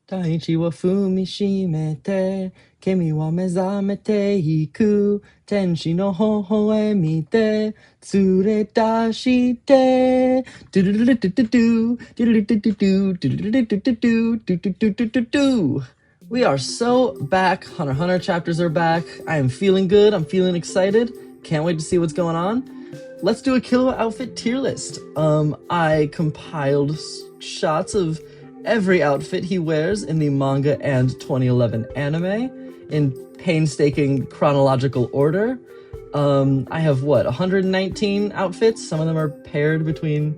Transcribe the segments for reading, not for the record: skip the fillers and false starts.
Daiichi wa fumishimete, kimi wa mezamete iku, tenshi no hoho e mite, tsure dashite. We are so back. Hunter x Hunter chapters are back. I am feeling good. I'm feeling excited. Can't wait to see what's going on. Let's do a Killua outfit tier list. I compiled shots of every outfit he wears in the manga and 2011 anime in painstaking chronological order. I have 119 outfits. Some of them are paired between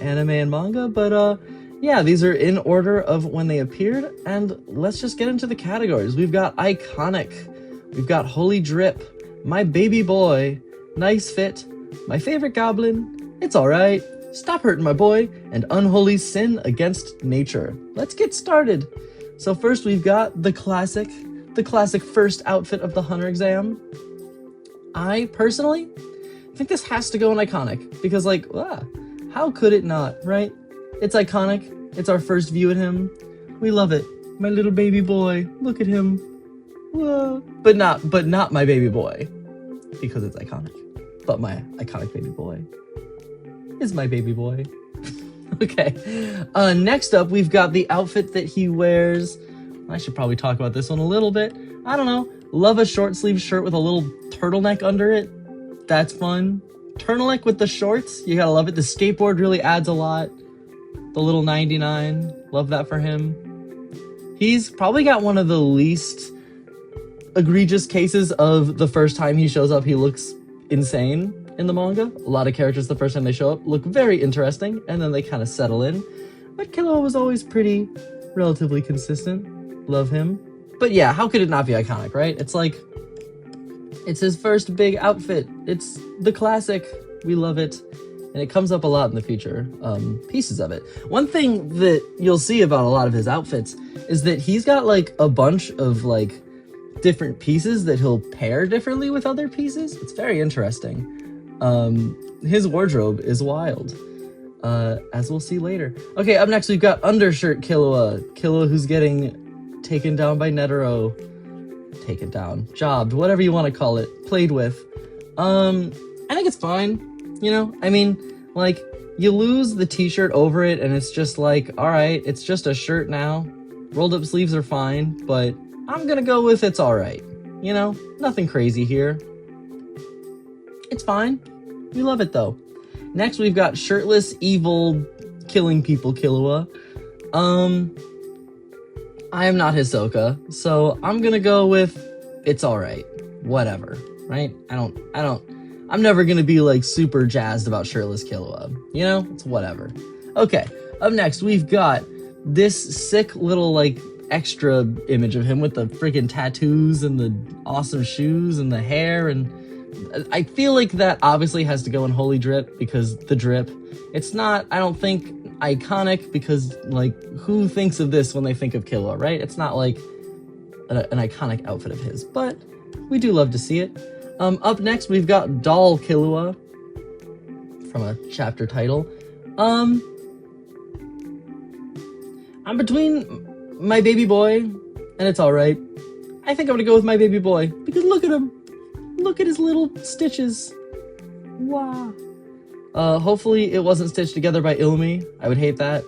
anime and manga, but yeah, these are in order of when they appeared, and let's just get into the categories. We've got iconic, we've got holy drip, my baby boy, nice fit, my favorite goblin, it's alright, stop hurting my boy, and unholy sin against nature. Let's get started. So first we've got the classic first outfit of the Hunter exam. I personally think this has to go in iconic, because how could it not, right? It's iconic, it's our first view at him, we love it. My little baby boy, look at him. Whoa. But not my baby boy, because it's iconic. But my iconic baby boy is my baby boy. Okay, next up we've got the outfit that he wears. I should probably talk about this one a little bit. I don't know, love a short sleeve shirt with a little turtleneck under it. That's fun. Turtleneck with the shorts, you gotta love it. The skateboard really adds a lot. The little 99, love that for him. He's probably got one of the least egregious cases of the first time he shows up, he looks insane in the manga. A lot of characters, the first time they show up, look very interesting, and then they kind of settle in. But Killua was always pretty, relatively consistent. Love him. But yeah, how could it not be iconic, right? It's like, it's his first big outfit. It's the classic. We love it. And it comes up a lot in the future pieces of it. One thing that you'll see about a lot of his outfits is that he's got like a bunch of like different pieces that he'll pair differently with other pieces. It's very interesting. His wardrobe is wild, as we'll see later. Okay, up next we've got undershirt Killua. Killua who's getting taken down by Netero. Taken down, jobbed, whatever you want to call it, played with. I think it's fine. You know, I mean, like, you lose the t-shirt over it and it's just like, alright, it's just a shirt now. Rolled up sleeves are fine, but I'm gonna go with it's alright. You know, nothing crazy here. It's fine. We love it though. Next we've got shirtless, evil, killing people Killua. I am not Hisoka, so I'm gonna go with it's alright. Whatever, right? I'm never gonna be like super jazzed about shirtless Killua. You know, it's whatever. Okay, up next we've got this sick little like extra image of him with the freaking tattoos and the awesome shoes and the hair, and I feel like that obviously has to go in holy drip because the drip. It's not, I don't think, iconic because like who thinks of this when they think of Killua, right? It's not like an iconic outfit of his, but we do love to see it. Up next, we've got Doll Killua from a chapter title. I'm between my baby boy and it's alright. I think I'm gonna go with my baby boy because look at him. Look at his little stitches. Wow. Hopefully it wasn't stitched together by Illumi. I would hate that.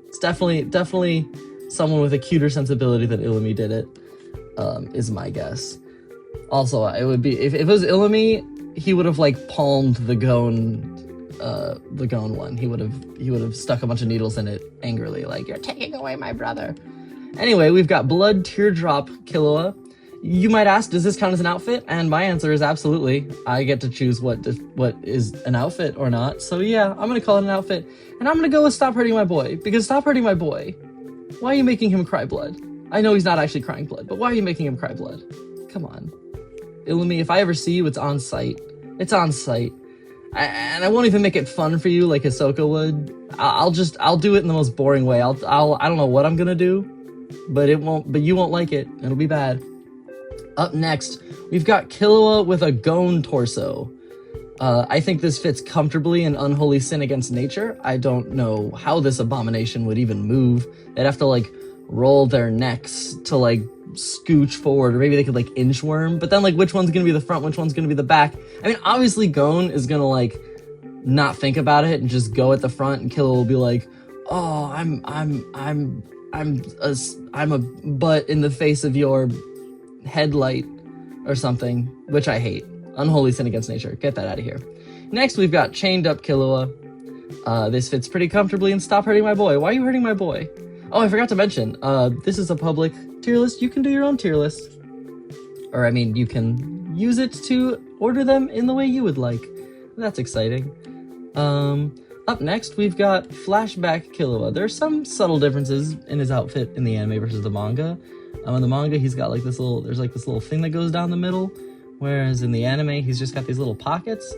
It's definitely someone with a cuter sensibility than Illumi did it, is my guess. Also, it would be if it was Illumi, he would have like palmed the Gon one. He would have stuck a bunch of needles in it angrily, like you're taking away my brother. Anyway, we've got Blood Teardrop Killua. You might ask, does this count as an outfit? And my answer is absolutely. I get to choose what is an outfit or not. So yeah, I'm gonna call it an outfit, and I'm gonna go with Stop Hurting My Boy because Stop Hurting My Boy. Why are you making him cry blood? I know he's not actually crying blood, but why are you making him cry blood? Come on. Illumi, if I ever see you, it's on sight. It's on sight. And I won't even make it fun for you like Hisoka would. I'll do it in the most boring way. I don't know what I'm gonna do, but you won't like it. It'll be bad. Up next, we've got Killua with a Gon torso. I think this fits comfortably in Unholy Sin Against Nature. I don't know how this abomination would even move. They'd have to like roll their necks to like scooch forward, or maybe they could like inchworm, but then like which one's gonna be the front, which one's gonna be the back? I mean, obviously Gon is gonna like not think about it and just go at the front, and Killua will be like, oh, I'm a butt in the face of your headlight or something, which I hate. Unholy sin against nature. Get that out of here. Next, we've got chained up Killua. This fits pretty comfortably, and stop hurting my boy. Why are you hurting my boy? Oh, I forgot to mention, this is a public tier list. You can do your own tier list. Or, I mean, you can use it to order them in the way you would like. That's exciting. Up next, we've got Flashback Killua. There's some subtle differences in his outfit in the anime versus the manga. In the manga, he's got like this little thing that goes down the middle, whereas in the anime, he's just got these little pockets.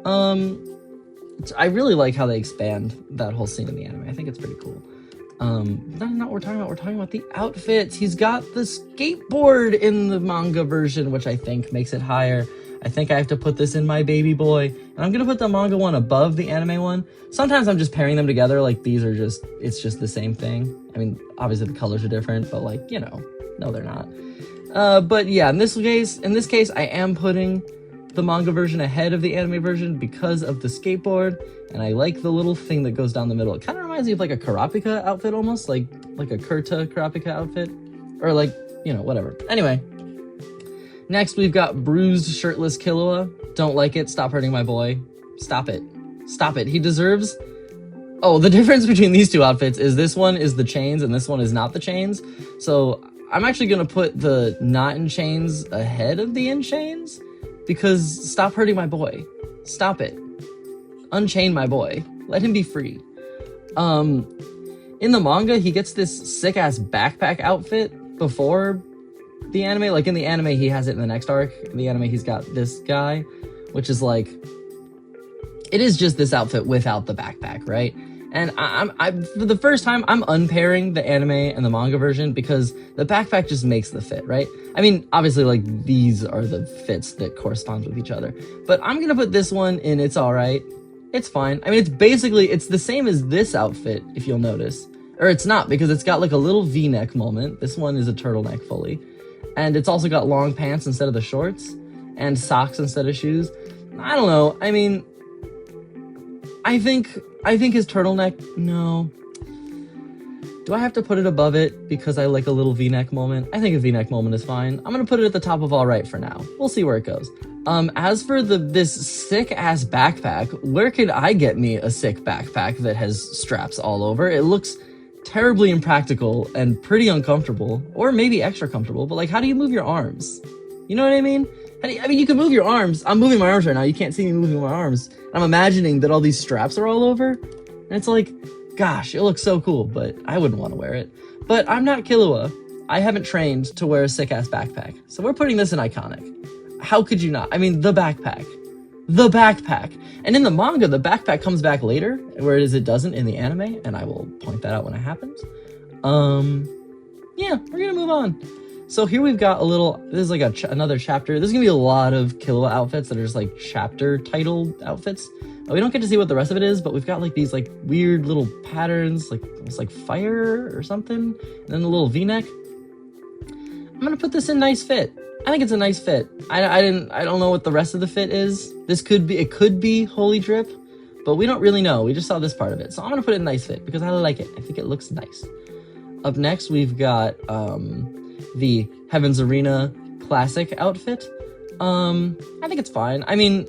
I really like how they expand that whole scene in the anime. I think it's pretty cool. That's not what we're talking about. We're talking about the outfits. He's got the skateboard in the manga version, which I think makes it higher. I think I have to put this in my baby boy. And I'm going to put the manga one above the anime one. Sometimes I'm just pairing them together. Like, it's just the same thing. I mean, obviously the colors are different, but like, you know, no, they're not. But yeah, in this case, I am putting the manga version ahead of the anime version because of the skateboard, and I like the little thing that goes down the middle. It kind of reminds me of like a Kurapika outfit almost, like a Kurta Kurapika outfit, or like, you know, whatever. Anyway, next we've got bruised shirtless Killua. Don't like it. Stop hurting my boy. Stop it. Stop it. He deserves... Oh, the difference between these two outfits is this one is the chains and this one is not the chains. So I'm actually going to put the not in chains ahead of the in chains, because stop hurting my boy. Stop it. Unchain my boy. Let him be free. In the manga, he gets this sick-ass backpack outfit before the anime. Like, in the anime, he has it in the next arc. In the anime, he's got this guy, which is like... It is just this outfit without the backpack, right? And I'm for the first time, I'm unpairing the anime and the manga version because the backpack just makes the fit, right? I mean, obviously, like, these are the fits that correspond with each other. But I'm gonna put this one in It's Alright. It's fine. I mean, it's the same as this outfit, if you'll notice. Or it's not, because it's got, like, a little V-neck moment. This one is a turtleneck fully. And it's also got long pants instead of the shorts. And socks instead of shoes. I don't know. I mean... I think his turtleneck, no. Do I have to put it above it because I like a little V-neck moment? I think a V-neck moment is fine. I'm gonna put it at the top of Alright for now. We'll see where it goes. As for this sick-ass backpack, where could I get me a sick backpack that has straps all over? It looks terribly impractical and pretty uncomfortable, or maybe extra comfortable, but like, how do you move your arms? You know what I mean? You can move your arms. I'm moving my arms right now. You can't see me moving my arms. I'm imagining that all these straps are all over. And it's like, gosh, it looks so cool, but I wouldn't want to wear it. But I'm not Killua. I haven't trained to wear a sick-ass backpack. So we're putting this in iconic. How could you not? I mean, the backpack. The backpack. And in the manga, the backpack comes back later, whereas it doesn't in the anime, and I will point that out when it happens. Yeah, we're gonna move on. So here we've got this is like another chapter. There's gonna be a lot of Killua outfits that are just like chapter title outfits. We don't get to see what the rest of it is, but we've got like these like weird little patterns, like almost like fire or something, and then a little V-neck. I'm gonna put this in nice fit. I think it's a nice fit. I don't know what the rest of the fit is. It could be Holy Drip, but we don't really know. We just saw this part of it. So I'm gonna put it in nice fit because I like it. I think it looks nice. Up next, we've got the Heaven's Arena classic outfit. I think it's fine. I mean,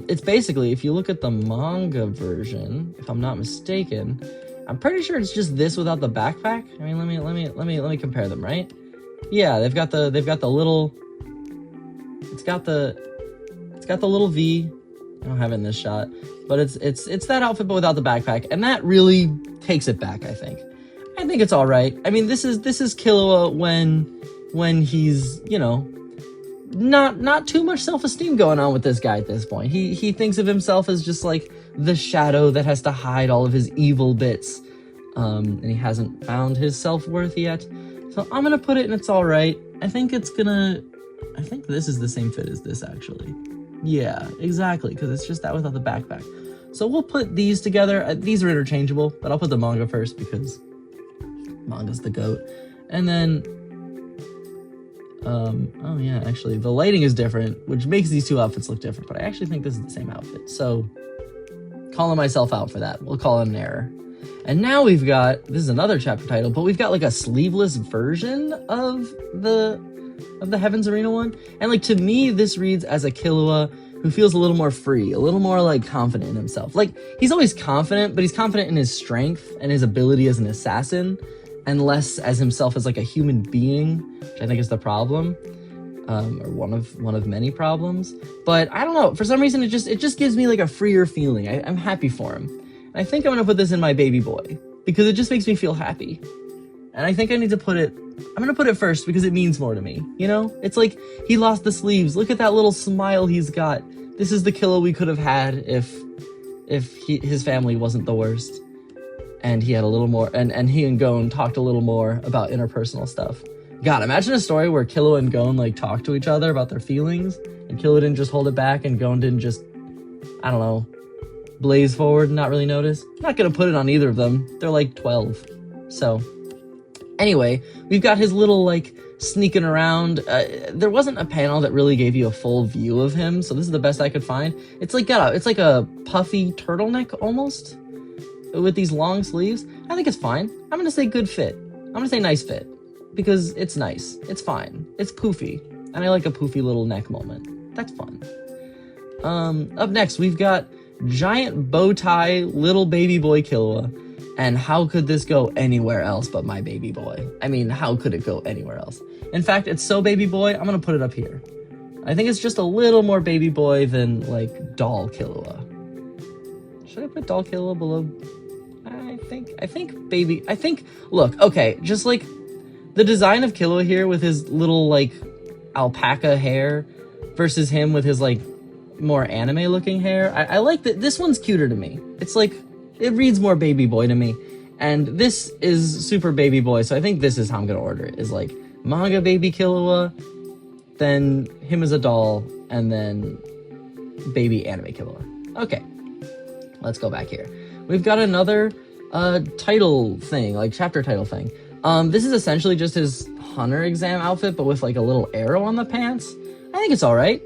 it's basically, if you look at the manga version, if I'm not mistaken, I'm pretty sure it's just this without the backpack. I mean, let me compare them, right? Yeah, they've got the little, it's got the little V. I don't have it in this shot, but it's that outfit but without the backpack, and that really takes it back, I think. I think it's all right. I mean, this is Killua when he's, you know, not too much self-esteem going on with this guy at this point. He thinks of himself as just like the shadow that has to hide all of his evil bits, and he hasn't found his self-worth yet. So I'm gonna put it in It's Alright. I think this is the same fit as this, actually. Yeah, exactly, because it's just that without the backpack. So we'll put these together. These are interchangeable, but I'll put the manga first because manga's the GOAT. And then, oh yeah, actually, the lighting is different, which makes these two outfits look different, but I actually think this is the same outfit. So, calling myself out for that. We'll call it an error. And now we've got, this is another chapter title, but we've got like a sleeveless version of the Heaven's Arena one. And like, to me, this reads as a Killua who feels a little more free, a little more like confident in himself. Like, he's always confident, but he's confident in his strength and his ability as an assassin, and less as himself as like a human being, which I think is the problem, or one of many problems. But I don't know, for some reason it just gives me like a freer feeling. I'm happy for him. And I think I'm gonna put this in my baby boy because it just makes me feel happy. And I think I need to put it, I'm gonna put it first because it means more to me, you know? It's like, he lost the sleeves, look at that little smile he's got. This is the Killua we could have had if his family wasn't the worst. And he had a little more, and he and Gon talked a little more about interpersonal stuff. God, imagine a story where Killua and Gon like talk to each other about their feelings, and Killua didn't just hold it back, and Gon didn't just, I don't know, blaze forward and not really notice. I'm not gonna put it on either of them. They're like 12. So, anyway, we've got his little like sneaking around. There wasn't a panel that really gave you a full view of him, so this is the best I could find. It's like a puffy turtleneck almost, with these long sleeves. I think it's fine. I'm gonna say good fit. I'm gonna say nice fit, because it's nice. It's fine. It's poofy, and I like a poofy little neck moment. That's fun. Up next, we've got giant bow tie little baby boy Killua, and how could this go anywhere else but my baby boy? I mean, how could it go anywhere else? In fact, it's so baby boy, I'm gonna put it up here. I think it's just a little more baby boy than like doll Killua. Should I put doll Killua below? I think, look, okay, just like the design of Killua here with his little like alpaca hair versus him with his like more anime looking hair. I like that this one's cuter to me. It's like, it reads more baby boy to me. And this is super baby boy, so I think this is how I'm gonna order it, is like manga baby Killua, then him as a doll, and then baby anime Killua. Okay, let's go back here. We've got another title thing, like chapter title thing. This is essentially just his hunter exam outfit, but with like a little arrow on the pants. I think it's all right.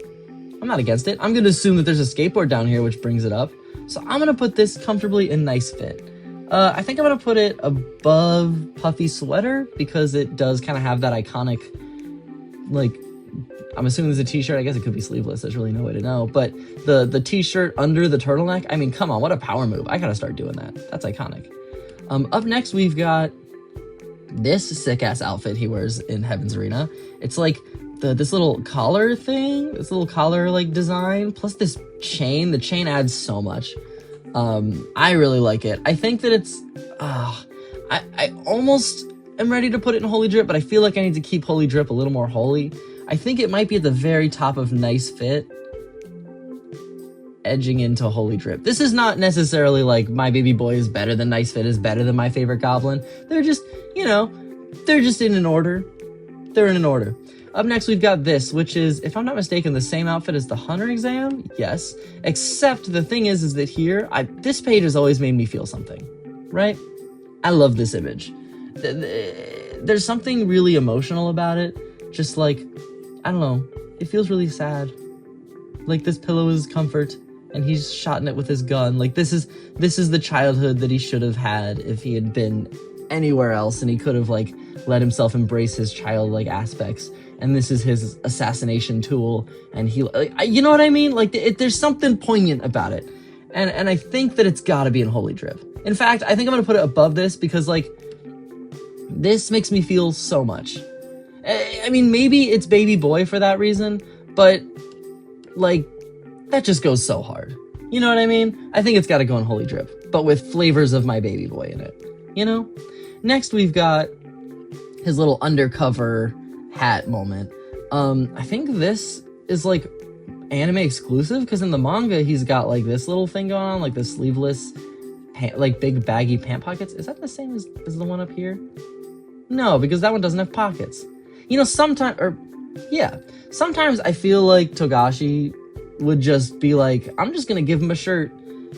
I'm not against it. I'm gonna assume that there's a skateboard down here, which brings it up. So I'm gonna put this comfortably in nice fit. I think I'm gonna put it above puffy sweater because it does kind of have that iconic, like, I'm assuming there's a t-shirt. I guess it could be sleeveless. There's really no way to know. But the t-shirt under the turtleneck, I mean, come on, what a power move. I gotta start doing that. That's iconic. Up next, we've got this sick-ass outfit he wears in Heaven's Arena. It's like this little collar thing, this little collar like design, plus this chain. The chain adds so much. I really like it. I think that it's, I almost am ready to put it in Holy Drip, but I feel like I need to keep Holy Drip a little more holy. I think it might be at the very top of nice fit, edging into Holy Drip. This is not necessarily like my baby boy is better than nice fit is better than my favorite goblin. They're just, you know, they're just in an order. They're in an order. Up next, we've got this, which is, if I'm not mistaken, the same outfit as the Hunter exam. Yes. Except the thing is that here, this page has always made me feel something, right? I love this image. There's something really emotional about it. Just like, I don't know, it feels really sad. Like this pillow is comfort, and he's shotting it with his gun. Like this is the childhood that he should have had if he had been anywhere else, and he could have like let himself embrace his childlike aspects. And this is his assassination tool, and he, you know what I mean? Like, there's something poignant about it, and I think that it's got to be in Holy Drip. In fact, I think I'm gonna put it above this because like, this makes me feel so much. I mean, maybe it's baby boy for that reason, but like, that just goes so hard. You know what I mean? I think it's got to go in Holy Drip, but with flavors of my baby boy in it. You know? Next, we've got his little undercover hat moment. I think this is like anime exclusive because in the manga he's got like this little thing going on, like the sleeveless like big baggy pant pockets. Is that the same as the one up here? No, because that one doesn't have pockets. You know, sometimes I feel like Togashi would just be like, I'm just gonna give him a shirt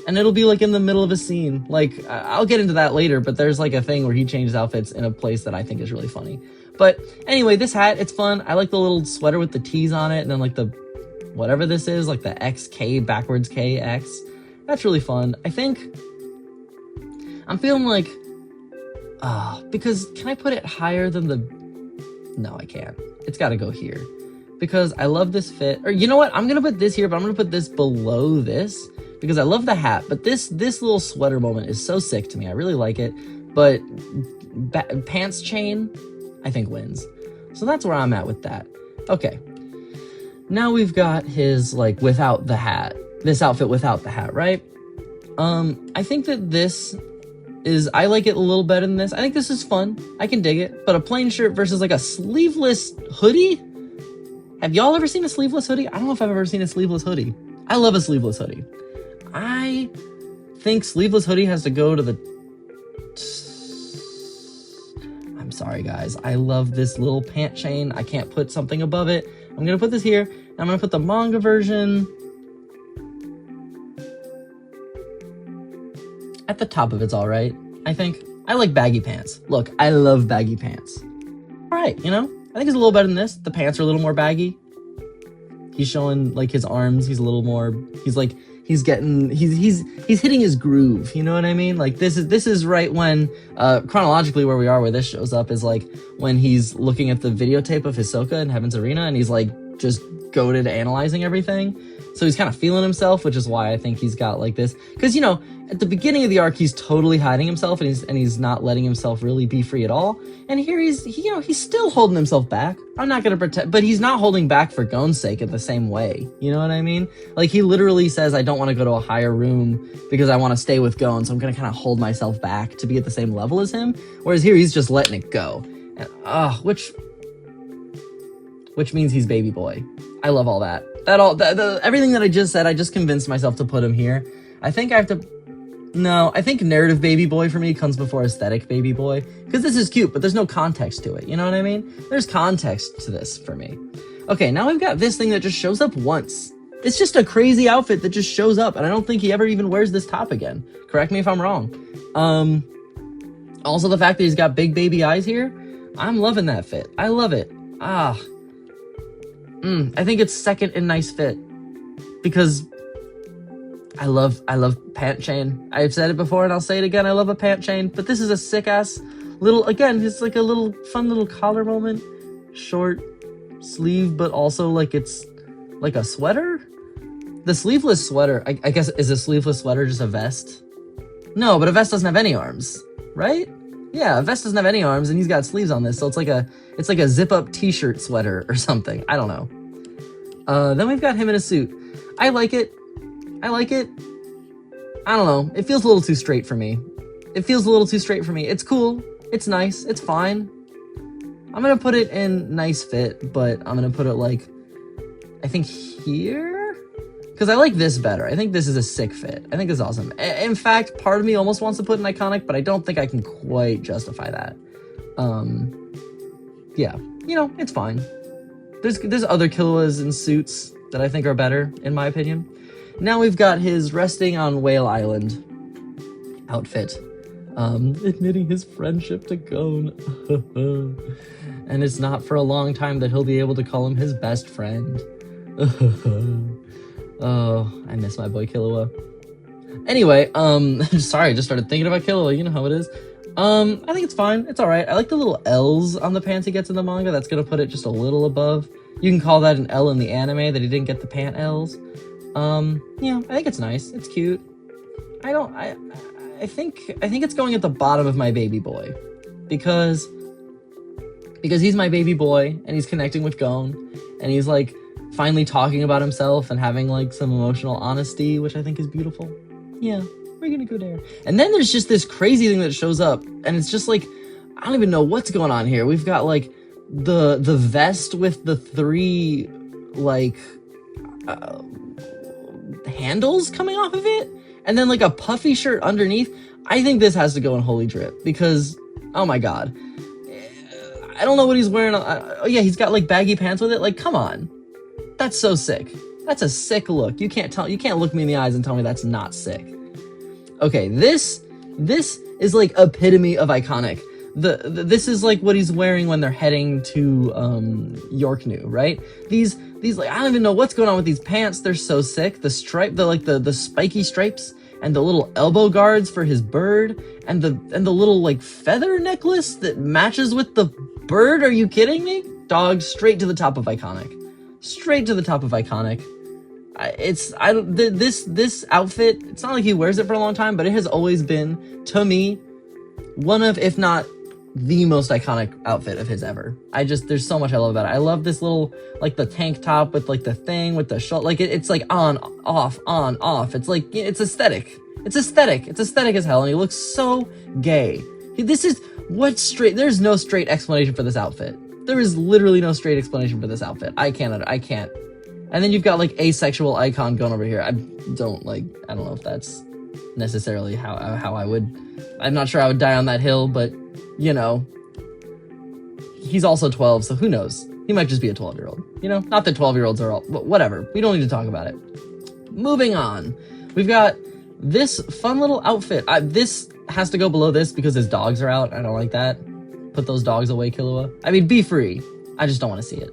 And it'll be like in the middle of a scene. Like, I'll get into that later, but there's like a thing where he changes outfits in a place that I think is really funny. But anyway, this hat, it's fun. I like the little sweater with the T's on it, and then like the, whatever this is, like the XK, backwards KX. That's really fun. I think, I'm feeling like, because can I put it higher than the, no, I can't. It's gotta go here. Because I love this fit, or you know what? I'm gonna put this here, but I'm gonna put this below this, because I love the hat, but this little sweater moment is so sick to me. I really like it, but pants chain, I think wins. So that's where I'm at with that. Okay. Now we've got his, like, without the hat. This outfit without the hat, right? I think that this is, I like it a little better than this. I think this is fun. I can dig it. But a plain shirt versus, like, a sleeveless hoodie? Have y'all ever seen a sleeveless hoodie? I don't know if I've ever seen a sleeveless hoodie. I love a sleeveless hoodie. I think sleeveless hoodie has to go to the... I'm sorry, guys. I love this little pant chain. I can't put something above it. I'm going to put this here. I'm going to put the manga version at the top of it's all right, I think. I like baggy pants. Look, I love baggy pants. All right, you know? I think it's a little better than this. The pants are a little more baggy. He's showing, like, his arms. He's a little more... He's, like... He's hitting his groove, you know what I mean? Like, this is right when, chronologically where we are, where this shows up is, like, when he's looking at the videotape of Hisoka in Heaven's Arena, and he's, like, just goated analyzing everything. So he's kind of feeling himself, which is why I think he's got, like, this. Because, you know, at the beginning of the arc, he's totally hiding himself, and he's not letting himself really be free at all. And here he's still holding himself back. I'm not gonna pretend, but he's not holding back for Gon's sake in the same way. You know what I mean? Like, he literally says, I don't want to go to a higher room because I want to stay with Gon, so I'm gonna kind of hold myself back to be at the same level as him. Whereas here, he's just letting it go. And, which means he's baby boy. I love all that. Everything that I just said, I just convinced myself to put him here. I think I have to... No, I think narrative baby boy for me comes before aesthetic baby boy. Because this is cute, but there's no context to it. You know what I mean? There's context to this for me. Okay, now we've got this thing that just shows up once. It's just a crazy outfit that just shows up, and I don't think he ever even wears this top again. Correct me if I'm wrong. Also the fact that he's got big baby eyes here, I'm loving that fit. I love it. I think it's second in nice fit. Because I love pant chain. I've said it before and I'll say it again. I love a pant chain, but this is a sick ass little, again, it's like a little fun little collar moment. Short sleeve, but also like it's like a sweater. The sleeveless sweater, I guess, is a sleeveless sweater just a vest? No, but a vest doesn't have any arms, right? Yeah, a vest doesn't have any arms and he's got sleeves on this. So it's like a zip up t-shirt sweater or something. I don't know. Then we've got him in a suit. I like it. I don't know. It feels a little too straight for me. It's cool. It's nice. It's fine. I'm going to put it in nice fit, but I'm going to put it like, I think here? Because I like this better. I think this is a sick fit. I think this is awesome. In fact, part of me almost wants to put an iconic, but I don't think I can quite justify that. Yeah. You know, it's fine. There's other Killuas in suits that I think are better, in my opinion. Now we've got his resting on Whale Island outfit. Admitting his friendship to Gon. And it's not for a long time that he'll be able to call him his best friend. Oh, I miss my boy Killua. Anyway, sorry, I just started thinking about Killua. You know how it is. I think it's fine. It's alright. I like the little L's on the pants he gets in the manga. That's gonna put it just a little above. You can call that an L in the anime, that he didn't get the pant L's. Yeah, I think it's nice. It's cute. I think it's going at the bottom of my baby boy. Because he's my baby boy, and he's connecting with Gon, and he's, like, finally talking about himself and having, like, some emotional honesty, which I think is beautiful. Yeah, we're gonna go there. And then there's just this crazy thing that shows up, and it's just, like, I don't even know what's going on here. We've got, like, the vest with the three, like, handles coming off of it, and then, like, a puffy shirt underneath. I think this has to go in Holy Drip, because, oh my god. I don't know what he's wearing. Oh yeah, he's got, like, baggy pants with it. Like, come on. That's so sick. That's a sick look. You can't look me in the eyes and tell me that's not sick. Okay, this is like epitome of iconic. This is like what he's wearing when they're heading to Yorknew, right? These like, I don't even know what's going on with these pants. They're so sick. The stripe, the spiky stripes, and the little elbow guards for his bird, and the little like feather necklace that matches with the bird. Are you kidding me? Dog, straight to the top of iconic. Straight to the top of iconic. This outfit, it's not like he wears it for a long time, but it has always been, to me, one of, if not the most iconic outfit of his ever. There's so much I love about it. I love this little, like the tank top with like the thing with the shoulder, like it's like on, off. It's like, it's aesthetic. It's aesthetic as hell, and he looks so gay. There's no straight explanation for this outfit. There is literally no straight explanation for this outfit. I can't. And then you've got like asexual icon going over here. I don't know if that's necessarily how I would, I'm not sure I would die on that hill, but you know, he's also 12, so who knows? He might just be a 12-year-old, you know? Not that 12-year-olds are all, whatever. We don't need to talk about it. Moving on. We've got this fun little outfit. This has to go below this because his dogs are out. I don't like that. Put those dogs away, Killua. I mean, be free. I just don't want to see it.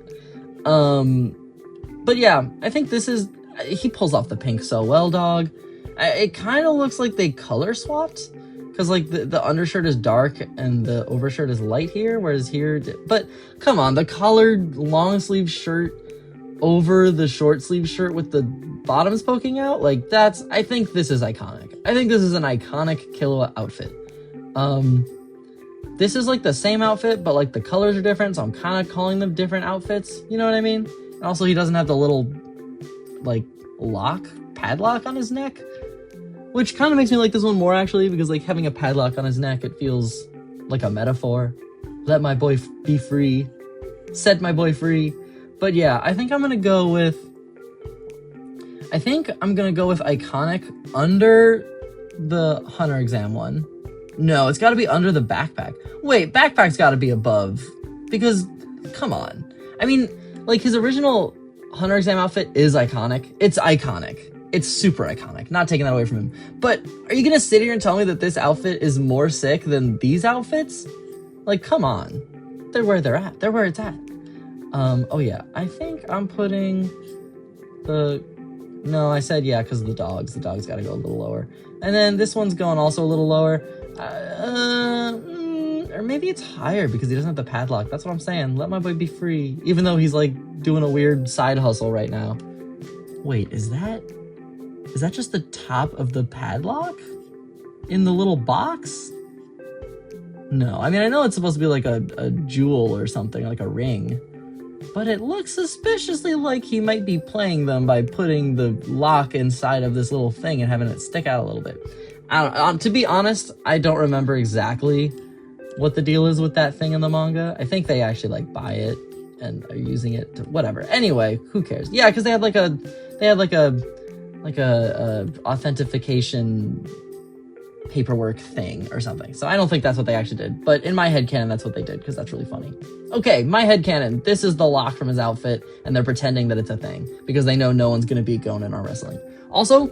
But yeah, I think he pulls off the pink so well, dog. It kind of looks like they color swapped, because like the undershirt is dark and the overshirt is light here, whereas here, but come on, the collared long sleeve shirt over the short sleeve shirt with the bottoms poking out, like I think this is iconic. I think this is an iconic Killua outfit. This is like the same outfit, but like the colors are different, so I'm kind of calling them different outfits, you know what I mean? And also he doesn't have the little like padlock on his neck, which kind of makes me like this one more actually, because like having a padlock on his neck, it feels like a metaphor. Let my boy be free. Set my boy free. But yeah, I think I'm gonna go with iconic under the Hunter exam one. No, it's gotta be under the backpack. Wait, backpack's gotta be above, because come on. I mean, like his original Hunter exam outfit is iconic. It's iconic. It's super iconic. Not taking that away from him. But are you gonna sit here and tell me that this outfit is more sick than these outfits? Like, come on. They're where they're at. They're where it's at. Oh yeah. I think I'm putting no, I said yeah because of the dogs. The dogs gotta go a little lower. And then this one's going also a little lower. Or maybe it's higher because he doesn't have the padlock. That's what I'm saying. Let my boy be free. Even though he's like doing a weird side hustle right now. Wait, is that just the top of the padlock in the little box? No, I mean, I know it's supposed to be like a jewel or something, like a ring, but it looks suspiciously like he might be playing them by putting the lock inside of this little thing and having it stick out a little bit. I don't, to be honest, I don't remember exactly what the deal is with that thing in the manga. I think they actually like buy it and are using it to whatever. Anyway, who cares? Yeah, because they had like a authentication paperwork thing or something. So I don't think that's what they actually did. But in my headcanon, that's what they did, because that's really funny. Okay, my headcanon. This is the lock from his outfit, and they're pretending that it's a thing, because they know no one's going to beat Gon in arm wrestling. Also,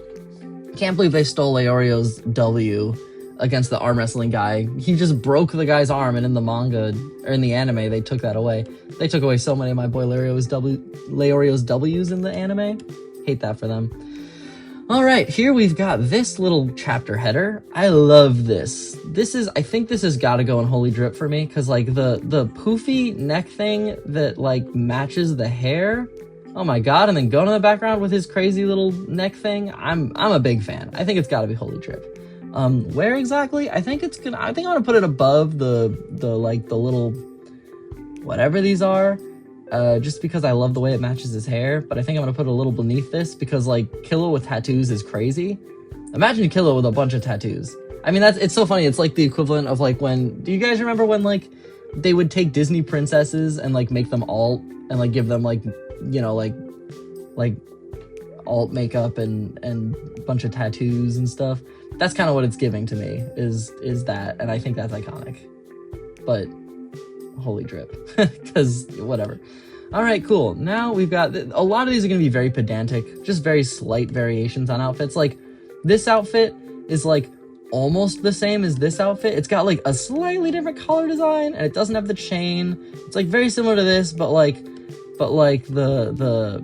can't believe they stole Leorio's W against the arm wrestling guy. He just broke the guy's arm, and in the manga, or in the anime, they took that away. They took away so many of my boy Leorio's W's in the anime. Hate that for them. All right, here we've got this little chapter header. I love this. I think this has got to go in Holy Drip for me, because like the poofy neck thing that like matches the hair. Oh my god! And then Gon in the background with his crazy little neck thing. I'm a big fan. I think it's got to be Holy Drip. Where exactly? I think I'm gonna put it above the little whatever these are. Just because I love the way it matches his hair, but I think I'm gonna put a little beneath this because like Killua with tattoos is crazy. Imagine Killua with a bunch of tattoos. I mean, it's so funny. It's like the equivalent of like do you guys remember when like they would take Disney princesses and like make them alt and like give them like, you know, like alt makeup and a bunch of tattoos and stuff? That's kind of what it's giving to me is that, and I think that's iconic. But Holy Drip, because whatever. All right, cool. Now we've got a lot of these are going to be very pedantic, just very slight variations on outfits. Like this outfit is like almost the same as this outfit. It's got like a slightly different collar design, and it doesn't have the chain. It's like very similar to this, but like the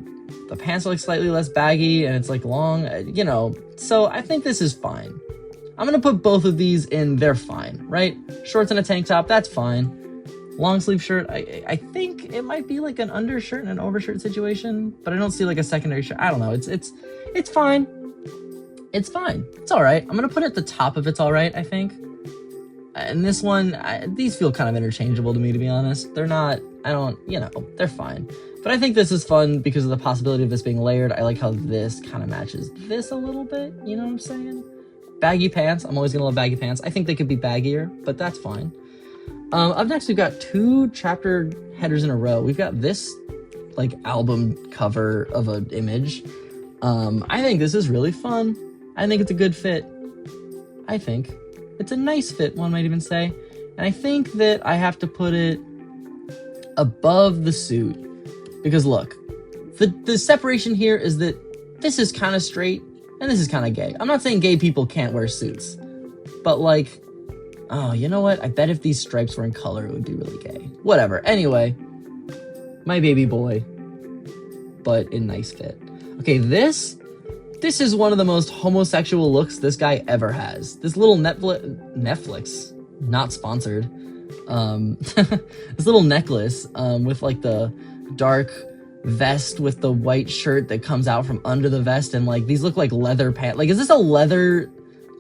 pants are like slightly less baggy, and it's like long, you know. So I think this is fine. I'm gonna put both of these in, they're fine, right? Shorts and a tank top, that's fine. Long sleeve shirt, I think it might be like an undershirt and an overshirt situation, but I don't see like a secondary shirt. I don't know, it's fine. It's fine, it's all right. I'm gonna put it at the top of it's all right, I think. And this one, these feel kind of interchangeable to me, to be honest. They're not, you know, they're fine. But I think this is fun because of the possibility of this being layered. I like how this kind of matches this a little bit, you know what I'm saying? Baggy pants, I'm always gonna love baggy pants. I think they could be baggier, but that's fine. Up next, we've got 2 chapter headers in a row. We've got this, like, album cover of an image. I think this is really fun. I think it's a good fit. I think. It's a nice fit, one might even say. And I think that I have to put it above the suit. Because look, the separation here is that this is kind of straight and this is kind of gay. I'm not saying gay people can't wear suits. But like, oh, you know what? I bet if these stripes were in color, it would be really gay. Whatever. Anyway, my baby boy, but in nice fit. Okay, this is one of the most homosexual looks this guy ever has. This little Netflix, not sponsored, this little necklace with like the dark vest with the white shirt that comes out from under the vest, and like these look like leather pants. Like, is this a leather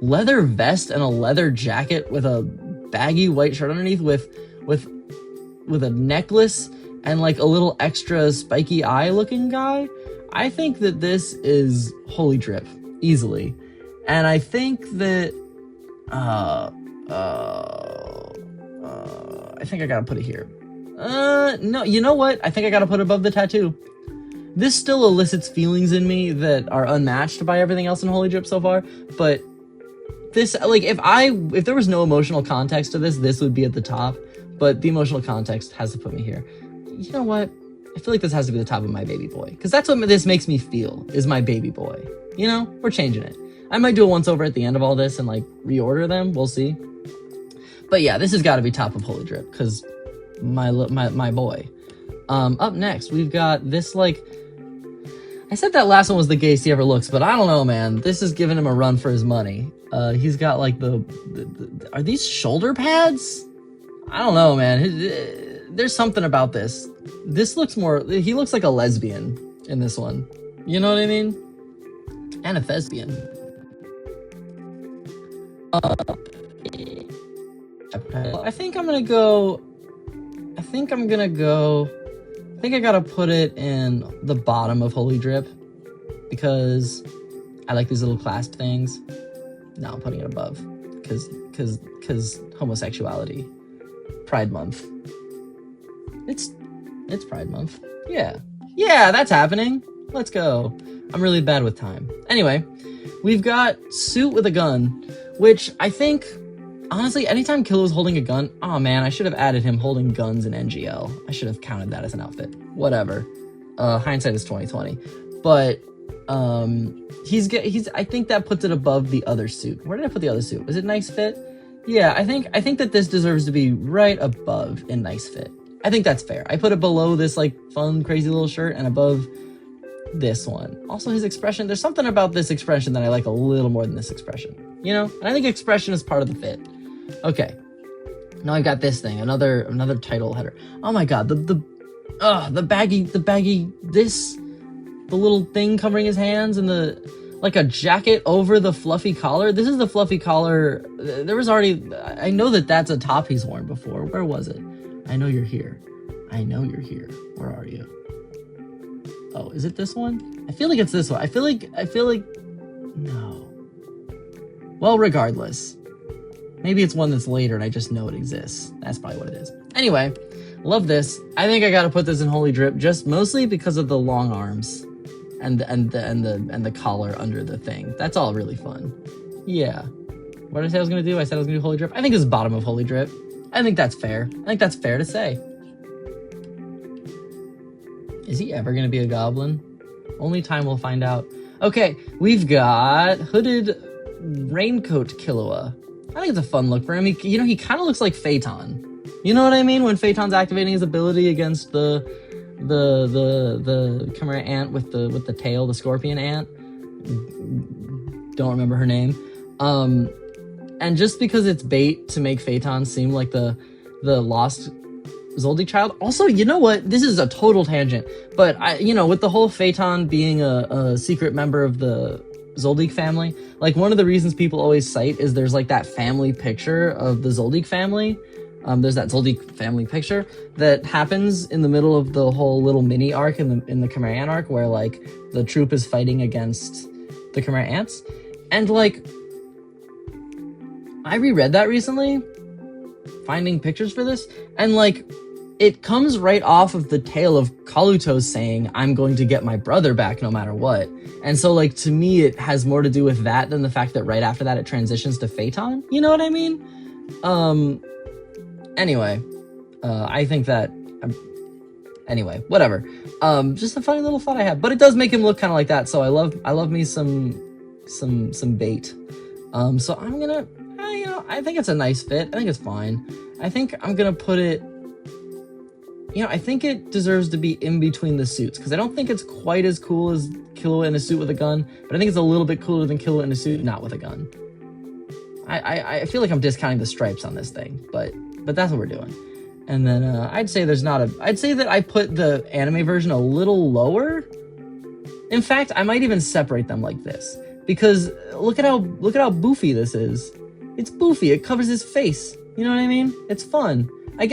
vest and a leather jacket with a baggy white shirt underneath with a necklace and like a little extra spiky eye looking guy? I think that this is holy drip, easily. And I think that, I think I gotta put it here. No, you know what? I think I gotta put it above the tattoo. This still elicits feelings in me that are unmatched by everything else in Holy Drip so far, but this, like, if there was no emotional context to this, this would be at the top, but the emotional context has to put me here. You know what? I feel like this has to be the top of my baby boy, because that's what this makes me feel, is my baby boy. You know, we're changing it. I might do a once over at the end of all this and like reorder them. We'll see. But yeah, this has got to be top of Holy Drip, because my boy. Up next, we've got this, like, I said that last one was the gayest he ever looks, but I don't know, man. This is giving him a run for his money. He's got like are these shoulder pads? I don't know, man. There's something about this. This looks he looks like a lesbian in this one. You know what I mean? And a thespian. I think I gotta put it in the bottom of Holy Drip, because I like these little clasp things. No, I'm putting it above, because homosexuality. Pride Month. It's Pride Month. Yeah, that's happening. Let's go. I'm really bad with time. Anyway, we've got suit with a gun, which I think, honestly, anytime Killua was holding a gun, oh man, I should have added him holding guns in NGL. I should have counted that as an outfit. Whatever. Hindsight is 2020. But he's I think that puts it above the other suit. Where did I put the other suit? Was it nice fit? Yeah, I think that this deserves to be right above in nice fit. I think that's fair. I put it below this like fun, crazy little shirt and above this one. Also, his expression, there's something about this expression that I like a little more than this expression, you know? And I think expression is part of the fit. Okay. Now I've got this thing, another title header. Oh my god, the baggy, the little thing covering his hands and like a jacket over the fluffy collar. This is the fluffy collar. There was already, I know that's a top he's worn before. Where was it? I know you're here. I know you're here. Where are you? Oh, is it this one? I feel like it's this one. I feel like, no. Well, regardless. Maybe it's one that's later and I just know it exists. That's probably what it is. Anyway, love this. I think I gotta put this in Holy Drip, just mostly because of the long arms and the collar under the thing. That's all really fun. Yeah. What did I say I was gonna do? I said I was gonna do Holy Drip. I think this is bottom of Holy Drip. I think that's fair. I think that's fair to say. Is he ever gonna be a goblin? Only time will find out. Okay, we've got hooded raincoat Killua. I think it's a fun look for him. He kind of looks like Phaeton. You know what I mean? When Phaeton's activating his ability against the Chimera ant with the tail, the scorpion ant. Don't remember her name. And just because it's bait to make Phaeton seem like the lost Zoldyck child. Also, you know what? This is a total tangent, but with the whole Phaeton being a secret member of the Zoldyck family, like one of the reasons people always cite is there's like that family picture of the Zoldyck family. There's that Zoldyck family picture that happens in the middle of the whole little mini arc in the Chimera ant arc, where like the troop is fighting against the Chimera ants, and like I reread that recently, finding pictures for this, and like it comes right off of the tale of Kaluto saying, "I'm going to get my brother back no matter what." And so like to me it has more to do with that than the fact that right after that it transitions to Phaeton. You know what I mean? Anyway, I think that anyway, whatever. Just a funny little thought I had, but it does make him look kind of like that. So I love me some bait. So I'm gonna, I think it's a nice fit. I think it's fine. I think I'm gonna put it. I think it deserves to be in between the suits because I don't think it's quite as cool as Killua in a suit with a gun, but I think it's a little bit cooler than Killua in a suit not with a gun. I feel like I'm discounting the stripes on this thing, but that's what we're doing. And then I'd say that I put the anime version a little lower. In fact, I might even separate them like this because look at how boofy this is. It's boofy. It covers his face. You know what I mean? It's fun. I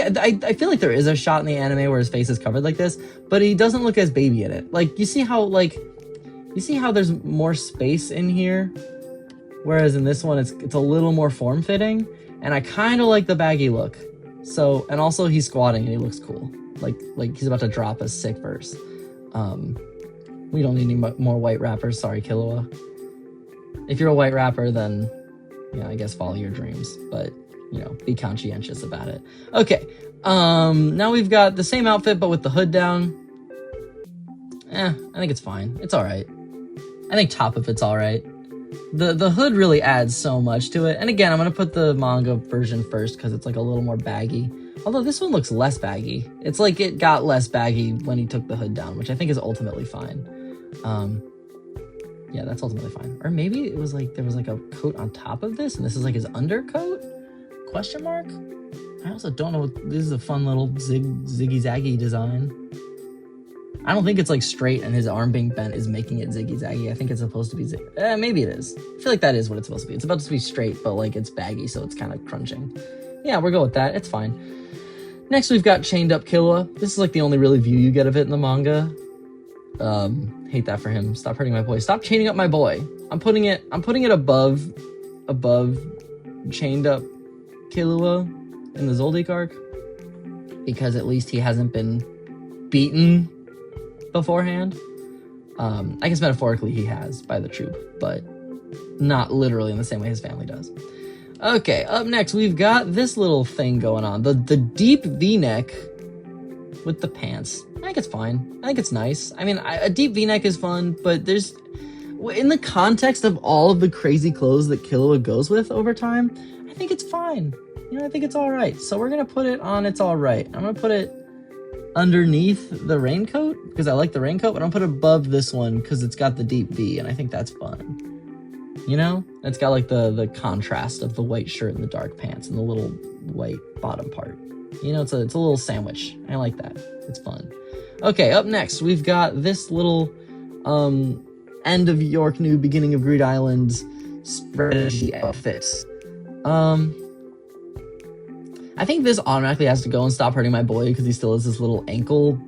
feel like there is a shot in the anime where his face is covered like this, but he doesn't look as baby in it. Like you see how there's more space in here, whereas in this one it's a little more form fitting, and I kind of like the baggy look. So, and also he's squatting and he looks cool. Like he's about to drop a sick verse. We don't need any more white rappers. Sorry, Killua. If you're a white rapper, then I guess follow your dreams, but be conscientious about it. Okay, now we've got the same outfit, but with the hood down. I think it's fine. It's all right. I think top of it's all right. The hood really adds so much to it. And again, I'm going to put the manga version first because it's like a little more baggy. Although this one looks less baggy. It's like it got less baggy when he took the hood down, which I think is ultimately fine. Yeah, that's ultimately fine. Or maybe it was like there was like a coat on top of this and this is like his undercoat? Question mark? I also don't know. This is a fun little ziggy-zaggy design. I don't think it's like straight and his arm being bent is making it ziggy-zaggy. I think it's supposed to be maybe it is. I feel like that is what it's supposed to be. It's supposed to be straight, but like it's baggy, so it's kind of crunching. Yeah, we're going with that. It's fine. Next, we've got Chained Up Killua. This is like the only really view you get of it in the manga. Hate that for him. Stop hurting my boy. Stop chaining up my boy. I'm putting it above Chained Up Killua in the Zoldyck arc because at least he hasn't been beaten beforehand. I guess metaphorically he has by the troop, but not literally in the same way his family does. Okay, up next we've got this little thing going on. The deep V-neck with the pants. I think it's fine. I think it's nice. I mean, a deep V-neck is fun, but there's in the context of all of the crazy clothes that Killua goes with over time, I think it's fine. I think it's all right. So we're going to put it on it's all right. I'm going to put it underneath the raincoat because I like the raincoat, but I'm going to put it above this one because it's got the deep V and I think that's fun. It's got like the contrast of the white shirt and the dark pants and the little white bottom part. It's a little sandwich. I like that. It's fun. Okay, up next, we've got this little end of York New, beginning of Greed Island strategy outfits. I think this automatically has to go and Stop Hurting My Boy because he still has this little ankle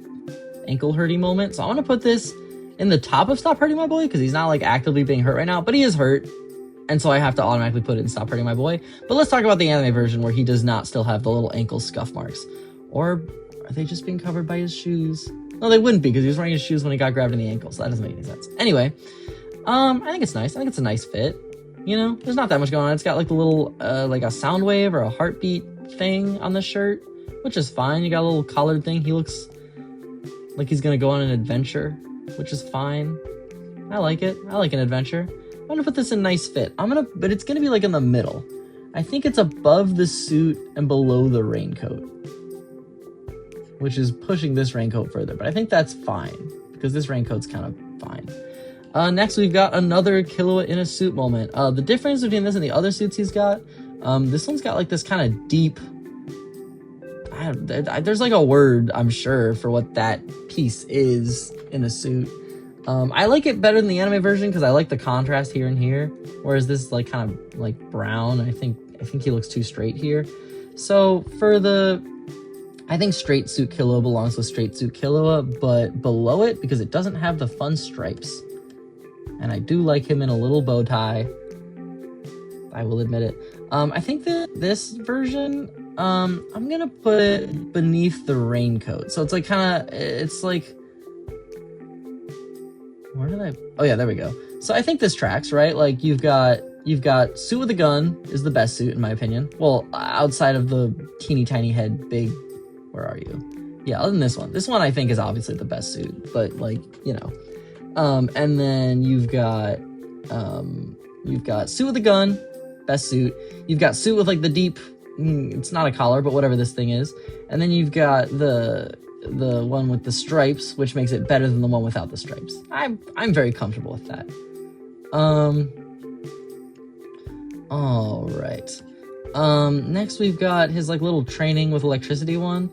hurty moment. So I want to put this in the top of Stop Hurting My Boy because he's not like actively being hurt right now, but he is hurt. And so I have to automatically put it in Stop Hurting My Boy. But let's talk about the anime version where he does not still have the little ankle scuff marks. Or are they just being covered by his shoes? No, they wouldn't be because he was wearing his shoes when he got grabbed in the ankle. So that doesn't make any sense. Anyway, I think it's nice. I think it's a nice fit. There's not that much going on. It's got like the little, like a sound wave or a heartbeat thing on the shirt, which is fine. You got a little collared thing. He looks like he's gonna go on an adventure, which is fine. I like it. I like an adventure. I'm gonna put this in nice fit. But it's gonna be like in the middle. I think it's above the suit and below the raincoat, which is pushing this raincoat further, but I think that's fine because this raincoat's kind of fine. Next, we've got another Killua in a suit moment. The difference between this and the other suits he's got, this one's got like this kind of deep, there's like a word, I'm sure, for what that piece is in a suit. I like it better than the anime version because I like the contrast here and here, whereas this is like kind of like brown. I think he looks too straight here. So for I think straight suit Killua belongs with straight suit Killua, but below it, because it doesn't have the fun stripes. And I do like him in a little bow tie. I will admit it. I think that this version, I'm gonna put it beneath the raincoat. So it's like it's like, where did I? Oh yeah, there we go. So I think this tracks, right? Like you've got suit with a gun is the best suit in my opinion. Well, outside of the teeny tiny head, big. Where are you? Yeah, other than this one I think is obviously the best suit, but like, you know. And then you've got suit with a gun, best suit. You've got suit with like the deep, it's not a collar, but whatever this thing is. And then you've got the one with the stripes, which makes it better than the one without the stripes. I'm very comfortable with that. All right. Next we've got his like little training with electricity one.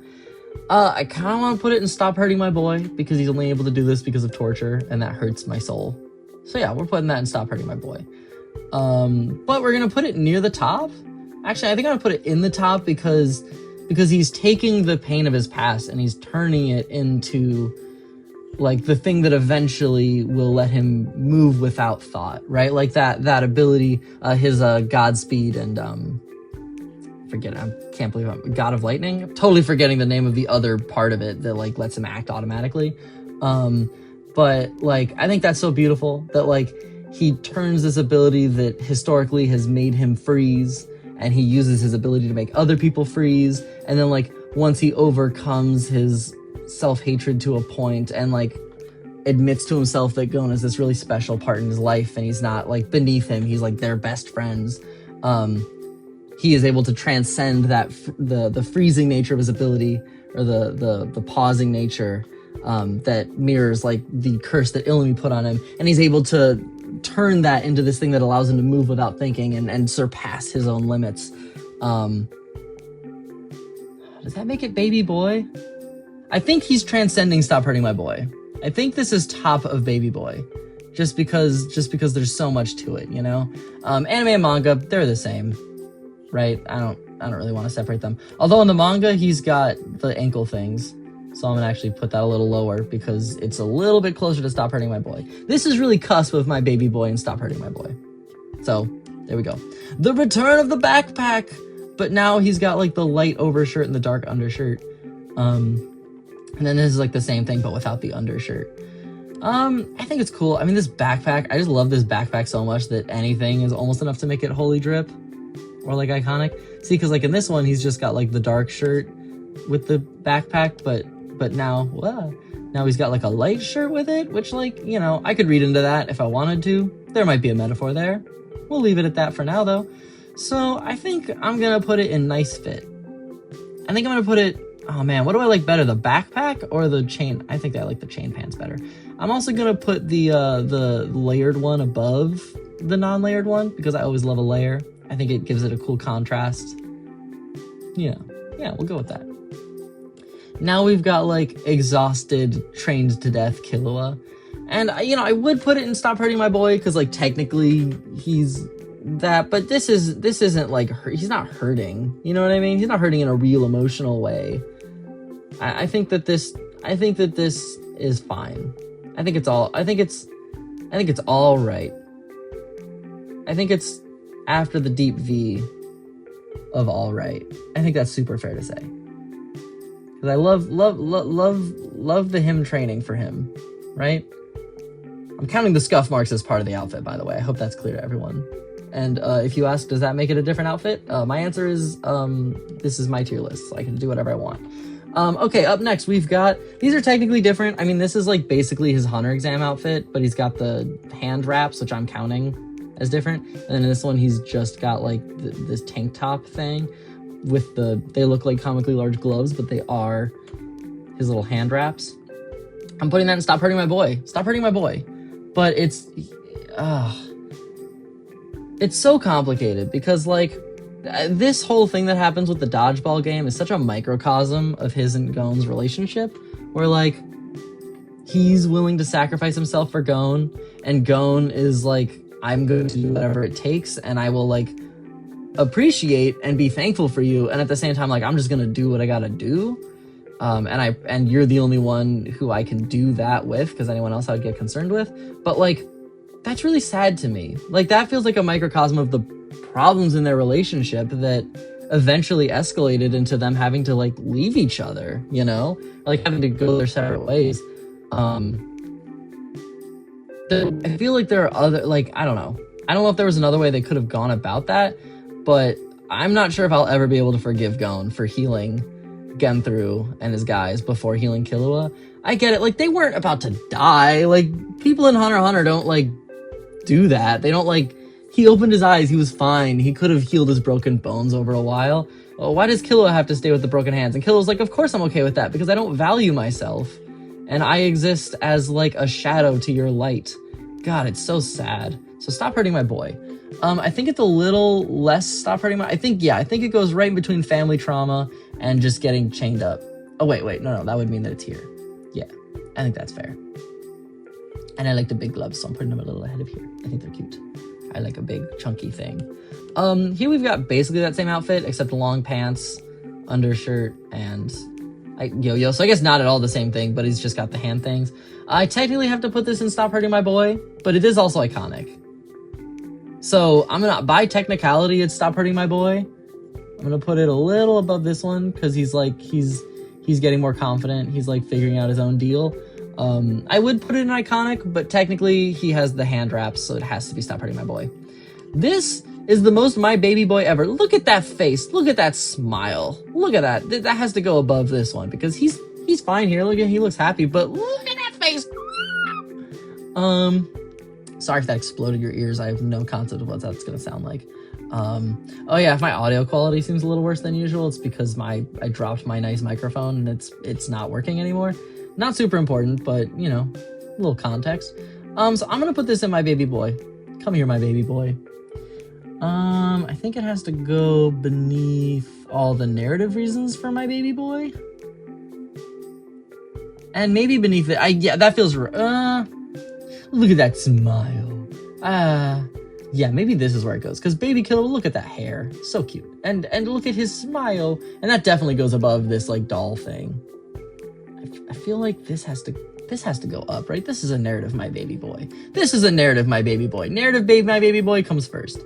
I kind of want to put it in Stop Hurting My Boy because he's only able to do this because of torture, and that hurts my soul. So yeah, we're putting that in Stop Hurting My Boy. But we're gonna put it near the top. Actually, I think I'm gonna put it in the top because he's taking the pain of his past and he's turning it into like the thing that eventually will let him move without thought, right? Like that ability, his Godspeed and I can't believe I'm God of Lightning. I'm totally forgetting the name of the other part of it that like lets him act automatically. But like I think that's so beautiful that like he turns this ability that historically has made him freeze, and he uses his ability to make other people freeze, and then like once he overcomes his self-hatred to a point and like admits to himself that Gon is this really special part in his life and he's not like beneath him, he's like their best friends. He is able to transcend that the freezing nature of his ability, or the pausing nature that mirrors like the curse that Illumi put on him, and he's able to turn that into this thing that allows him to move without thinking and surpass his own limits. Does that make it Baby Boy? I think he's transcending Stop Hurting My Boy. I think this is top of Baby Boy, just because there's so much to it, you know. Anime and manga, they're the same. Right? I don't really want to separate them. Although in the manga, he's got the ankle things. So I'm going to actually put that a little lower because it's a little bit closer to Stop Hurting My Boy. This is really cusp of my Baby Boy and Stop Hurting My Boy. So there we go. The return of the backpack. But now he's got like the light overshirt and the dark undershirt. And then this is like the same thing, but without the undershirt. I think it's cool. I mean, this backpack, I just love this backpack so much that anything is almost enough to make it holy drip. Or like iconic. See, because like in this one, he's just got like the dark shirt with the backpack, but now he's got like a light shirt with it, which like, you know, I could read into that if I wanted to. There might be a metaphor there. We'll leave it at that for now though. So I think I'm gonna put it in nice fit. I think I'm gonna put it, oh man, what do I like better, the backpack or the chain? I think I like the chain pants better. I'm also gonna put the layered one above the non-layered one because I always love a layer. I think it gives it a cool contrast. Yeah, we'll go with that. Now we've got like exhausted, trained to death Killua. And you know, I would put it in Stop Hurting My Boy because like technically he's that, but this isn't like he's not hurting. You know what I mean? He's not hurting in a real emotional way. I think that this is fine. I think it's all right. I think it's after the deep V of all right. I think that's super fair to say. Because I love the him training for him, right? I'm counting the scuff marks as part of the outfit, by the way. I hope that's clear to everyone. And if you ask, does that make it a different outfit? My answer is, this is my tier list, so I can do whatever I want. Okay, up next, we've got, these are technically different. I mean, this is like basically his Hunter exam outfit, but he's got the hand wraps, which I'm counting. as different. And then in this one, he's just got like this tank top thing with they look like comically large gloves, but they are his little hand wraps. I'm putting that in Stop Hurting My Boy. Stop Hurting My Boy. But it's so complicated because like this whole thing that happens with the dodgeball game is such a microcosm of his and Gon's relationship, where like he's willing to sacrifice himself for Gon, and Gon is like, I'm going to do whatever it takes, and I will like appreciate and be thankful for you, and at the same time like I'm just gonna do what I gotta do, and you're the only one who I can do that with, because anyone else I would get concerned with. But like that's really sad to me. Like that feels like a microcosm of the problems in their relationship that eventually escalated into them having to like leave each other, you know, like having to go their separate ways. I feel like there are other, like, I don't know if there was another way they could have gone about that, but I'm not sure if I'll ever be able to forgive Gon for healing Genthru and his guys before healing Killua. I get it, like they weren't about to die. Like people in Hunter x Hunter don't like do that. They don't like, he opened his eyes, he was fine. He could have healed his broken bones over a while. Well, why does Killua have to stay with the broken hands? And Killua's like, of course I'm okay with that, because I don't value myself. And I exist as like a shadow to your light. God, it's so sad. So Stop Hurting My Boy. I think it's a little less Stop Hurting My... I think it goes right in between family trauma and just getting chained up. Oh, wait, no, that would mean that it's here. Yeah, I think that's fair. And I like the big gloves, so I'm putting them a little ahead of here. I think they're cute. I like a big chunky thing. Here we've got basically that same outfit, except long pants, undershirt, and yo-yo. So I guess not at all the same thing, but he's just got the hand things. I technically have to put this in Stop Hurting My Boy, but it is also iconic. So I'm gonna, by technicality, it's Stop Hurting My Boy. I'm gonna put it a little above this one because he's getting more confident. He's like figuring out his own deal. I would put it in iconic, but technically he has the hand wraps, so it has to be Stop Hurting My Boy. This is the most My Baby Boy ever. Look at that face. Look at that smile. Look at that. That has to go above this one because he's fine here. Look at, he looks happy, but look at that face. Sorry if that exploded your ears. I have no concept of what that's gonna sound like. Oh yeah, if my audio quality seems a little worse than usual, it's because I dropped my nice microphone and it's not working anymore. Not super important, but you know, a little context. So I'm gonna put this in My Baby Boy. Come here, My Baby Boy. I think it has to go beneath all the narrative reasons for My Baby Boy. And maybe beneath it, yeah, that feels, look at that smile. Yeah, maybe this is where it goes, because Baby Killua, look at that hair, so cute. And look at his smile, and that definitely goes above this, like, doll thing. I feel like this has to go up, right? This is a narrative My Baby Boy. This is a narrative My Baby Boy. Narrative My Baby Boy comes first.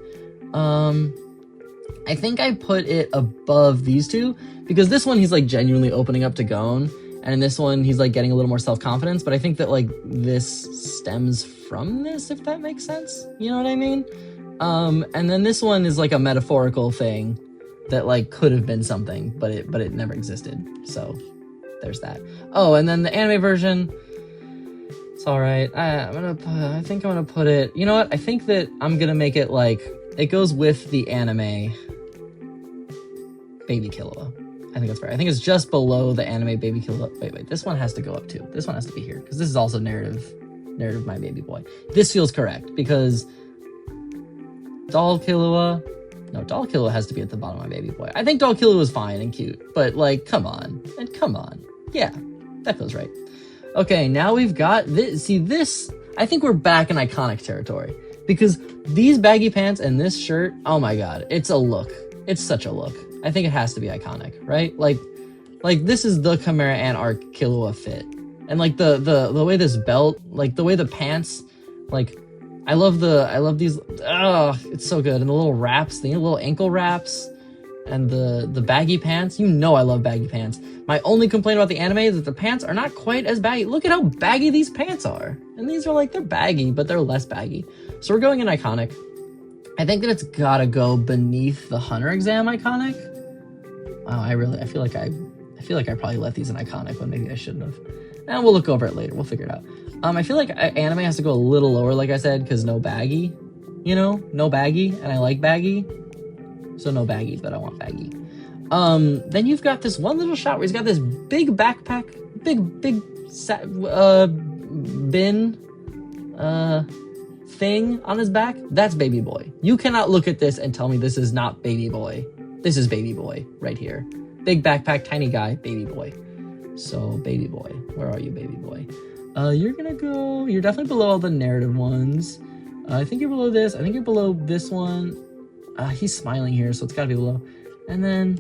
I think I put it above these two, because this one he's, like, genuinely opening up to Gon, and in this one, he's, like, getting a little more self-confidence, but I think that, like, this stems from this, if that makes sense. You know what I mean? And then this one is, like, a metaphorical thing that, like, could have been something, but it never existed. So, there's that. Oh, and then the anime version, it's alright. I think I'm gonna put it... You know what? I think that I'm gonna make it, like... It goes with the anime Baby Killua. I think that's fair. I think it's just below the anime Baby Killua. Wait, this one has to go up too. This one has to be here, because this is also narrative My Baby Boy. This feels correct, because Doll Killua has to be at the bottom of My Baby Boy. I think Doll Killua is fine and cute, but like, come on. Yeah, that feels right. Okay, now we've got this. See, this, I think we're back in iconic territory, because these baggy pants and this shirt, oh my god, it's a look. It's such a look. I think it has to be iconic, right? Like this is the Chimera Ant arc Killua fit. And like the way this belt, like the way the pants, like I love these, it's so good. And the little wraps, the little ankle wraps, and the baggy pants. You know I love baggy pants. My only complaint about the anime is that the pants are not quite as baggy. Look at how baggy these pants are. And these are like, they're baggy, but they're less baggy. So we're going in iconic. I think that it's gotta go beneath the Hunter exam iconic. Wow, I feel like I probably let these in iconic when maybe I shouldn't have. And we'll look over it later. We'll figure it out. I feel like anime has to go a little lower, like I said, because no baggy. you know, no baggy, and I like baggy. So no baggy, but I want baggy. Then you've got this one little shot where he's got this big backpack, big bin, thing on his back. That's baby boy. You cannot look at this and tell me this is not baby boy. This is baby boy right here. Big backpack, tiny guy, baby boy. So baby boy, where are you, baby boy? You're definitely below all the narrative ones. I think you're below this. I think you're below this one. He's smiling here, so it's gotta be below. And then,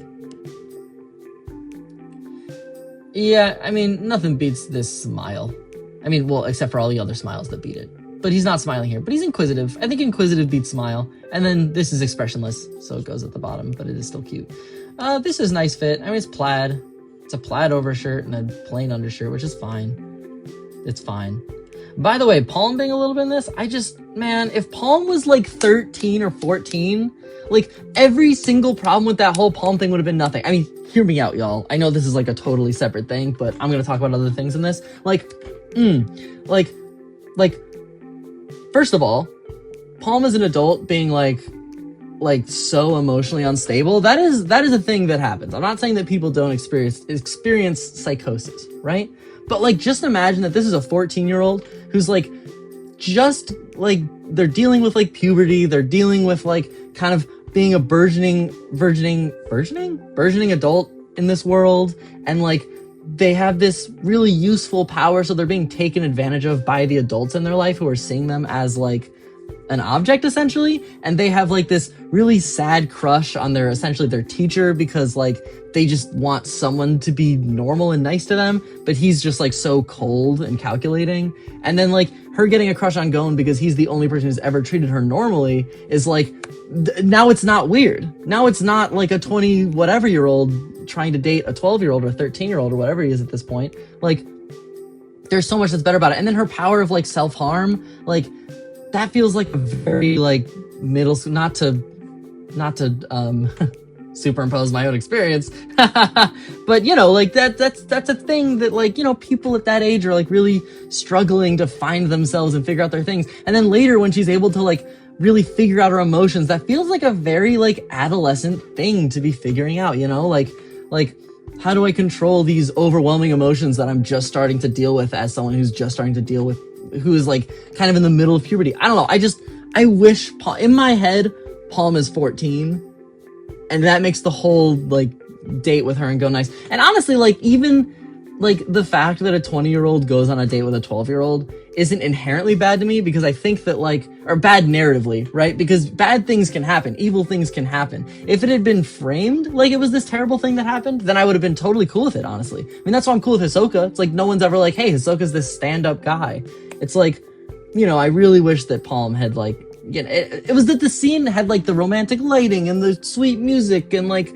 yeah, I mean, nothing beats this smile. I mean, well, except for all the other smiles that beat it. But he's not smiling here, but he's inquisitive. I think inquisitive beats smile. And then this is expressionless, so it goes at the bottom, but it is still cute. This is nice fit. I mean, it's plaid. It's a plaid overshirt and a plain undershirt, which is fine. It's fine. By the way, Palm being a little bit in this, man, if Palm was like 13 or 14, like every single problem with that whole Palm thing would have been nothing. I mean, hear me out, y'all. I know this is like a totally separate thing, but I'm going to talk about other things in this. First of all, Palm as an adult being like so emotionally unstable, that is a thing that happens. I'm not saying that people don't experience psychosis, right? But like, just imagine that this is a 14-year-old who's like, just like, they're dealing with like puberty, they're dealing with like kind of being a burgeoning adult in this world, and like they have this really useful power, so they're being taken advantage of by the adults in their life who are seeing them as like an object essentially, and they have like this really sad crush on their teacher because like they just want someone to be normal and nice to them, but he's just like so cold and calculating. And then like her getting a crush on Gon because he's the only person who's ever treated her normally is like, now it's not weird. Now it's not like a 20 whatever year old trying to date a 12-year-old or a 13-year-old or whatever he is at this point. Like, there's so much that's better about it. And then her power of like self-harm, like that feels like a very like middle school, not to superimpose my own experience, but you know, like that's a thing that like, you know, people at that age are like really struggling to find themselves and figure out their things. And then later when she's able to like really figure out her emotions, that feels like a very like adolescent thing to be figuring out, you know, like how do I control these overwhelming emotions that I'm just starting to deal with as someone who's just starting to deal with, who is like kind of in the middle of puberty. I don't know. I wish in my head, Palm is 14, and that makes the whole like date with her and go nice. And honestly, like even like the fact that a 20-year-old goes on a date with a 12-year-old isn't inherently bad to me, because I think that like, or bad narratively, right? Because bad things can happen, evil things can happen. If it had been framed like it was this terrible thing that happened, then I would have been totally cool with it, honestly. I mean, that's why I'm cool with Hisoka. It's like no one's ever like, hey, Hisoka's this stand-up guy. It's like, you know, I really wish that Palm had like, you know, it was that the scene had like the romantic lighting and the sweet music and like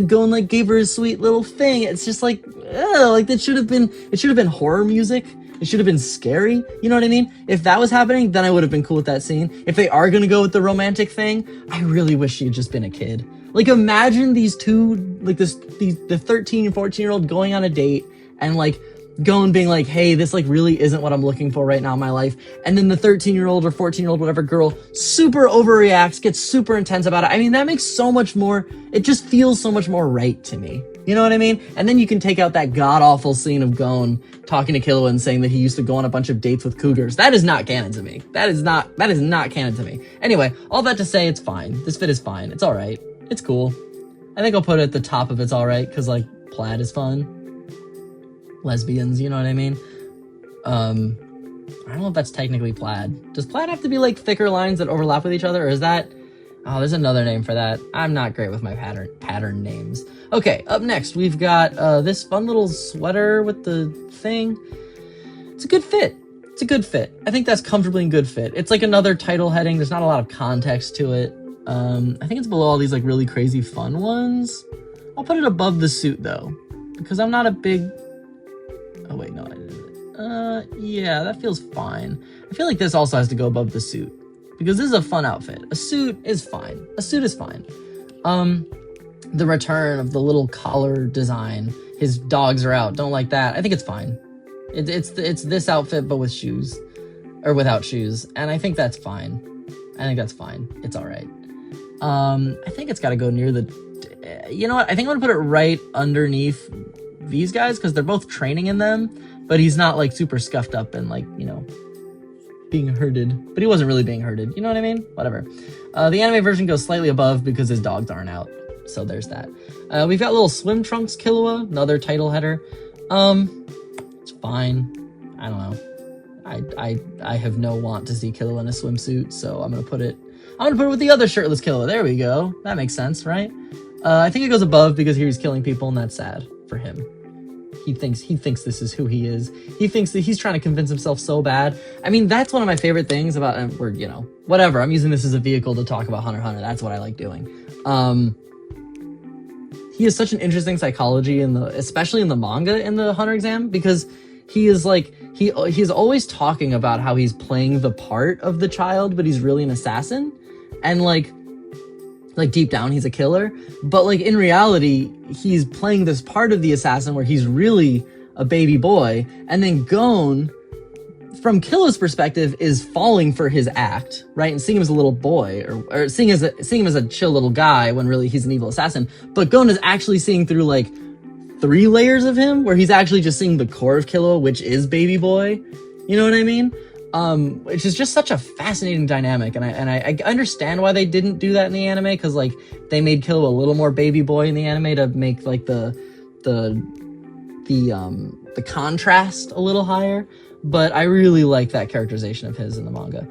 Gon like gave her a sweet little thing. It's just like, like it should have been horror music. It should have been scary. You know what I mean? If that was happening, then I would have been cool with that scene. If they are going to go with the romantic thing, I really wish she had just been a kid. Like imagine these two, like the 13 and 14-year-old going on a date and like Gon being like, hey, this like really isn't what I'm looking for right now in my life. And then the 13-year-old or 14-year-old, whatever girl, super overreacts, gets super intense about it. I mean, that makes so much more, it just feels so much more right to me. You know what I mean? And then you can take out that god-awful scene of Gon talking to Killua and saying that he used to go on a bunch of dates with cougars. That is not canon to me. That is not canon to me. Anyway, all that to say, it's fine. This fit is fine. It's alright. It's cool. I think I'll put it at the top of it's alright, because like, plaid is fun. Lesbians, you know what I mean? I don't know if that's technically plaid. Does plaid have to be like thicker lines that overlap with each other, or is that... Oh, there's another name for that. I'm not great with my pattern names. Okay, up next, we've got this fun little sweater with the thing. It's a good fit. It's a good fit. I think that's comfortably a good fit. It's like another title heading. There's not a lot of context to it. I think it's below all these like really crazy fun ones. I'll put it above the suit though, because I'm not a big... Oh wait, no, I didn't. Yeah, that feels fine. I feel like this also has to go above the suit, because this is a fun outfit. A suit is fine. A suit is fine. The return of the little collar design. His dogs are out. Don't like that. I think it's fine. It's this outfit, but with shoes, or without shoes, and I think that's fine. I think that's fine. It's all right. I think it's got to go near the... You know what? I think I'm going to put it right underneath these guys because they're both training in them, but he's not like super scuffed up and like, you know, being herded. But he wasn't really being herded. You know what I mean? Whatever. The anime version goes slightly above because his dogs aren't out. So there's that. We've got little swim trunks Killua, another title header. It's fine. I don't know. I have no want to see Killua in a swimsuit, so I'm gonna put it with the other shirtless Killua. There we go. That makes sense, right? I think it goes above because here he's killing people, and that's sad for him. He thinks this is who he is. He thinks that he's trying to convince himself so bad. I mean, that's one of my favorite things about, you know, whatever. I'm using this as a vehicle to talk about Hunter x Hunter. That's what I like doing. He has such an interesting psychology especially in the manga in the Hunter exam, because he is like, he's always talking about how he's playing the part of the child, but he's really an assassin. And like deep down, he's a killer. But like in reality, he's playing this part of the assassin where he's really a baby boy. And then Gon, from Killua's perspective, is falling for his act, right? And seeing him as a little boy, or seeing him as a chill little guy when really he's an evil assassin. But Gon is actually seeing through like 3 layers of him, where he's actually just seeing the core of Killua, which is baby boy. You know what I mean? Which is just such a fascinating dynamic, and I understand why they didn't do that in the anime, because like they made Killua a little more baby boy in the anime to make like the contrast a little higher. But I really like that characterization of his in the manga.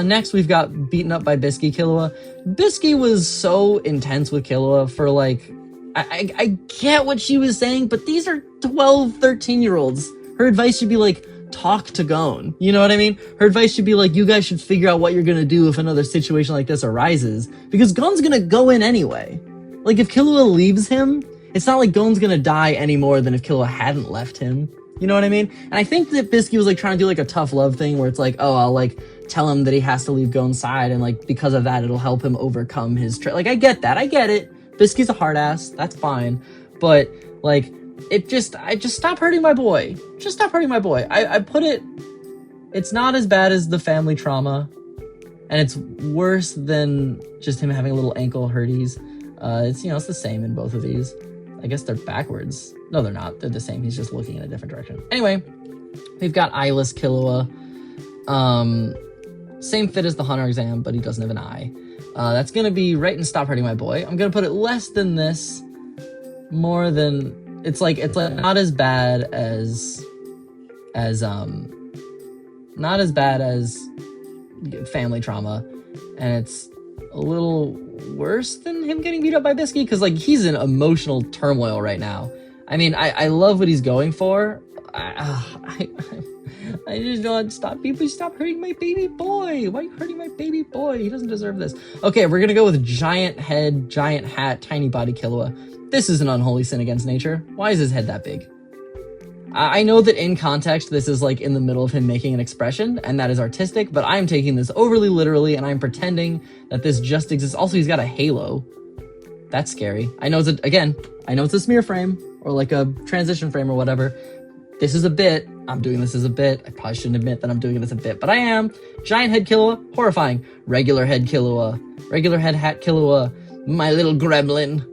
Next, we've got beaten up by Bisky Killua. Bisky was so intense with Killua for like, I get what she was saying, but these are 12, 13-year-olds. Her advice should be like, talk to Gon. You know what I mean? Her advice should be like, you guys should figure out what you're gonna do if another situation like this arises, because Gon's gonna go in anyway. Like, if Killua leaves him, it's not like Gon's gonna die any more than if Killua hadn't left him. You know what I mean? And I think that Bisky was like trying to do like a tough love thing where it's like, oh, I'll like tell him that he has to leave Gon's side, and like because of that it'll help him overcome his like, I get that, I get it. Bisky's a hard ass, that's fine. But like, just stop hurting my boy. Just stop hurting my boy. I put it's not as bad as the family trauma, and it's worse than just him having a little ankle hurties. It's, you know, it's the same in both of these. I guess they're backwards. No, they're not. They're the same. He's just looking in a different direction. Anyway, we've got eyeless Killua. Same fit as the Hunter exam, but he doesn't have an eye. That's gonna be right in Stop Hurting My Boy. I'm gonna put it less than this, more than... It's like not as bad as not as bad as family trauma, and it's a little worse than him getting beat up by Bisky, because like he's in emotional turmoil right now. I mean, I love what he's going for. I just don't stop. People, stop hurting my baby boy. Why are you hurting my baby boy? He doesn't deserve this. Okay, we're gonna go with giant head, giant hat, tiny body Killua. This is an unholy sin against nature. Why is his head that big? I know that in context, this is like in the middle of him making an expression, and that is artistic, but I'm taking this overly literally, and I'm pretending that this just exists. Also, he's got a halo. That's scary. I know it's a smear frame, or like a transition frame or whatever. This is a bit. I'm doing this as a bit. I probably shouldn't admit that I'm doing it as a bit, but I am. Giant head Killua, horrifying. Regular head Killua. Regular head hat Killua. My little gremlin.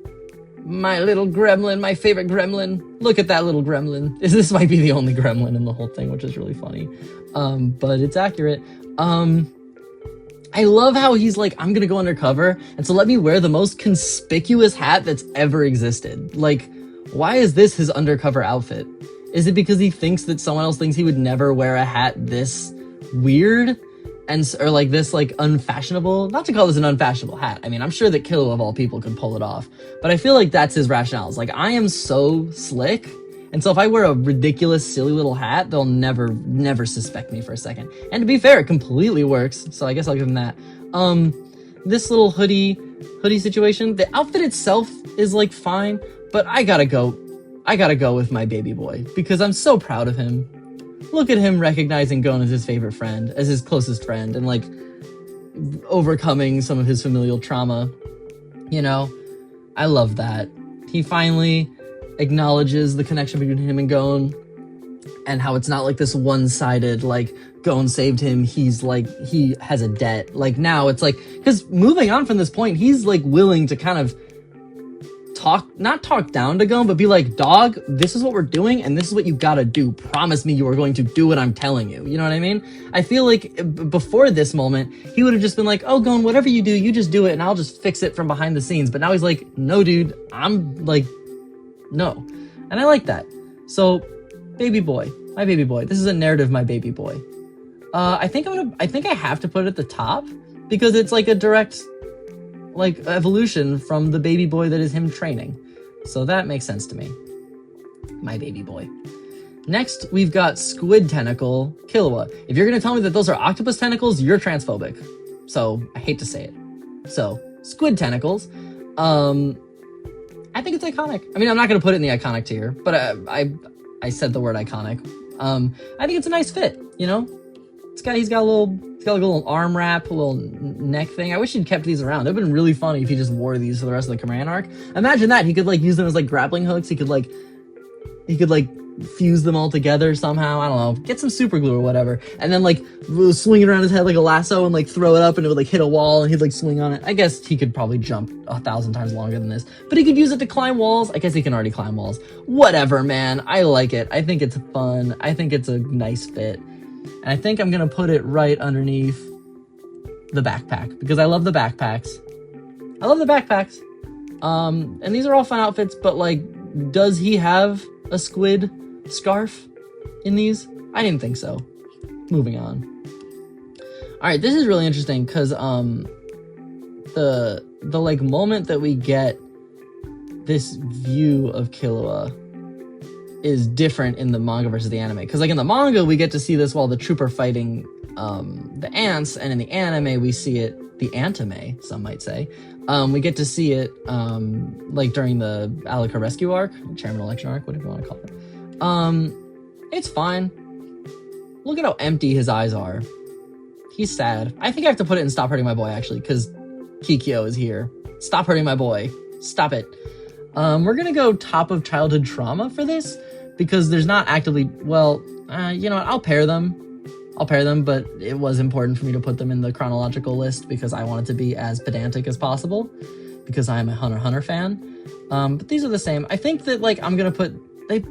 My little gremlin, my favorite gremlin. Look at that little gremlin. This might be the only gremlin in the whole thing, which is really funny. But it's accurate. I love how he's like, I'm gonna go undercover, and so let me wear the most conspicuous hat that's ever existed. Like, why is this his undercover outfit? Is it because he thinks that someone else thinks he would never wear a hat this weird? Or like this like unfashionable? Not to call this an unfashionable hat. I mean, I'm sure that Killua of all people could pull it off, but I feel like that's his rationale. It's like, I am so slick, and so if I wear a ridiculous, silly little hat, they'll never suspect me for a second. And to be fair, it completely works, so I guess I'll give him that. This little hoodie situation, the outfit itself is like fine, but I gotta go with my baby boy, because I'm so proud of him. Look at him recognizing Gon as his favorite friend, as his closest friend, and like overcoming some of his familial trauma. You know, I love that. He finally acknowledges the connection between him and Gon. and how it's not like this one-sided, like, Gon saved him, he's like, he has a debt. Like, now it's like, because moving on from this point, he's like willing to kind of not talk down to Gon, but be like, dog, this is what we're doing, and this is what you gotta do. Promise me you are going to do what I'm telling you. You know what I mean? I feel like before this moment, he would have just been like, oh, Gon, whatever you do, you just do it, and I'll just fix it from behind the scenes. But now he's like, no, dude, I'm like, no. And I like that. So, baby boy, my baby boy. This is a narrative, my baby boy. I think I have to put it at the top, because it's like a direct, like, evolution from the baby boy that is him training. So that makes sense to me. My baby boy. Next, we've got Squid Tentacle Killua. If you're gonna tell me that those are octopus tentacles, you're transphobic. So, I hate to say it. So, Squid Tentacles. I think it's iconic. I mean, I'm not gonna put it in the iconic tier, but I said the word iconic. I think it's a nice fit, you know? He's got a little arm wrap, a little neck thing. I wish he'd kept these around. It would have been really funny if he just wore these for the rest of the command arc. Imagine that. He could like use them as like grappling hooks. He could like fuse them all together somehow. I don't know. Get some super glue or whatever. And then like swing it around his head like a lasso and like throw it up and it would like hit a wall and he'd like swing on it. I guess he could probably jump 1,000 times longer than this, but he could use it to climb walls. I guess he can already climb walls. Whatever, man. I like it. I think it's fun. I think it's a nice fit. And I think I'm going to put it right underneath the backpack because I love the backpacks. And these are all fun outfits, but like, does he have a squid scarf in these? I didn't think so. Moving on. All right, this is really interesting because the like moment that we get this view of Killua is different in the manga versus the anime. Because like in the manga, we get to see this while the troop are fighting the ants, and in the anime, we see it, the antime, some might say. We get to see it like during the Alaka rescue arc, chairman election arc, whatever you want to call it. It's fine. Look at how empty his eyes are. He's sad. I think I have to put it in Stop Hurting My Boy, actually, because Kikyo is here. Stop hurting my boy. Stop it. We're gonna go top of childhood trauma for this, because there's not actively, well, you know what, I'll pair them, but it was important for me to put them in the chronological list because I wanted to be as pedantic as possible, because I am a Hunter x Hunter fan. But these are the same. I think that, like, I'm gonna put,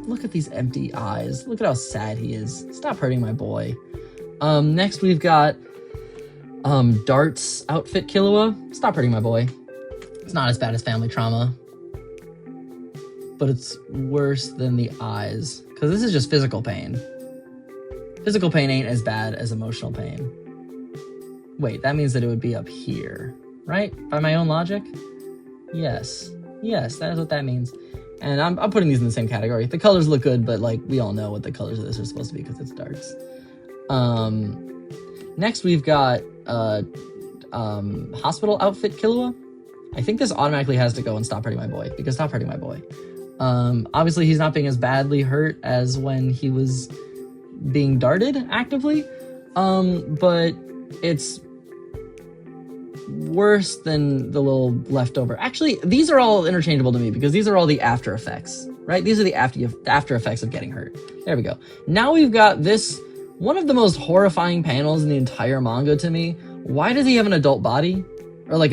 look at these empty eyes. Look at how sad he is. Stop hurting my boy. Next we've got, Dart's outfit Killua. Stop hurting my boy. It's not as bad as family trauma, but it's worse than the eyes, because this is just physical pain. Physical pain ain't as bad as emotional pain. Wait, that means that it would be up here, right? By my own logic? Yes, that is what that means. And I'm putting these in the same category. The colors look good, but like we all know what the colors of this are supposed to be because it's darts. Next we've got hospital outfit Killua. I think this automatically has to go and Stop Hurting My Boy, because Stop Hurting My Boy. Obviously he's not being as badly hurt as when he was being darted actively, but it's worse than the little leftover. Actually, these are all interchangeable to me because these are all the after effects, right? These are the after effects of getting hurt. There we go. Now we've got this, one of the most horrifying panels in the entire manga to me. Why does he have an adult body? Or like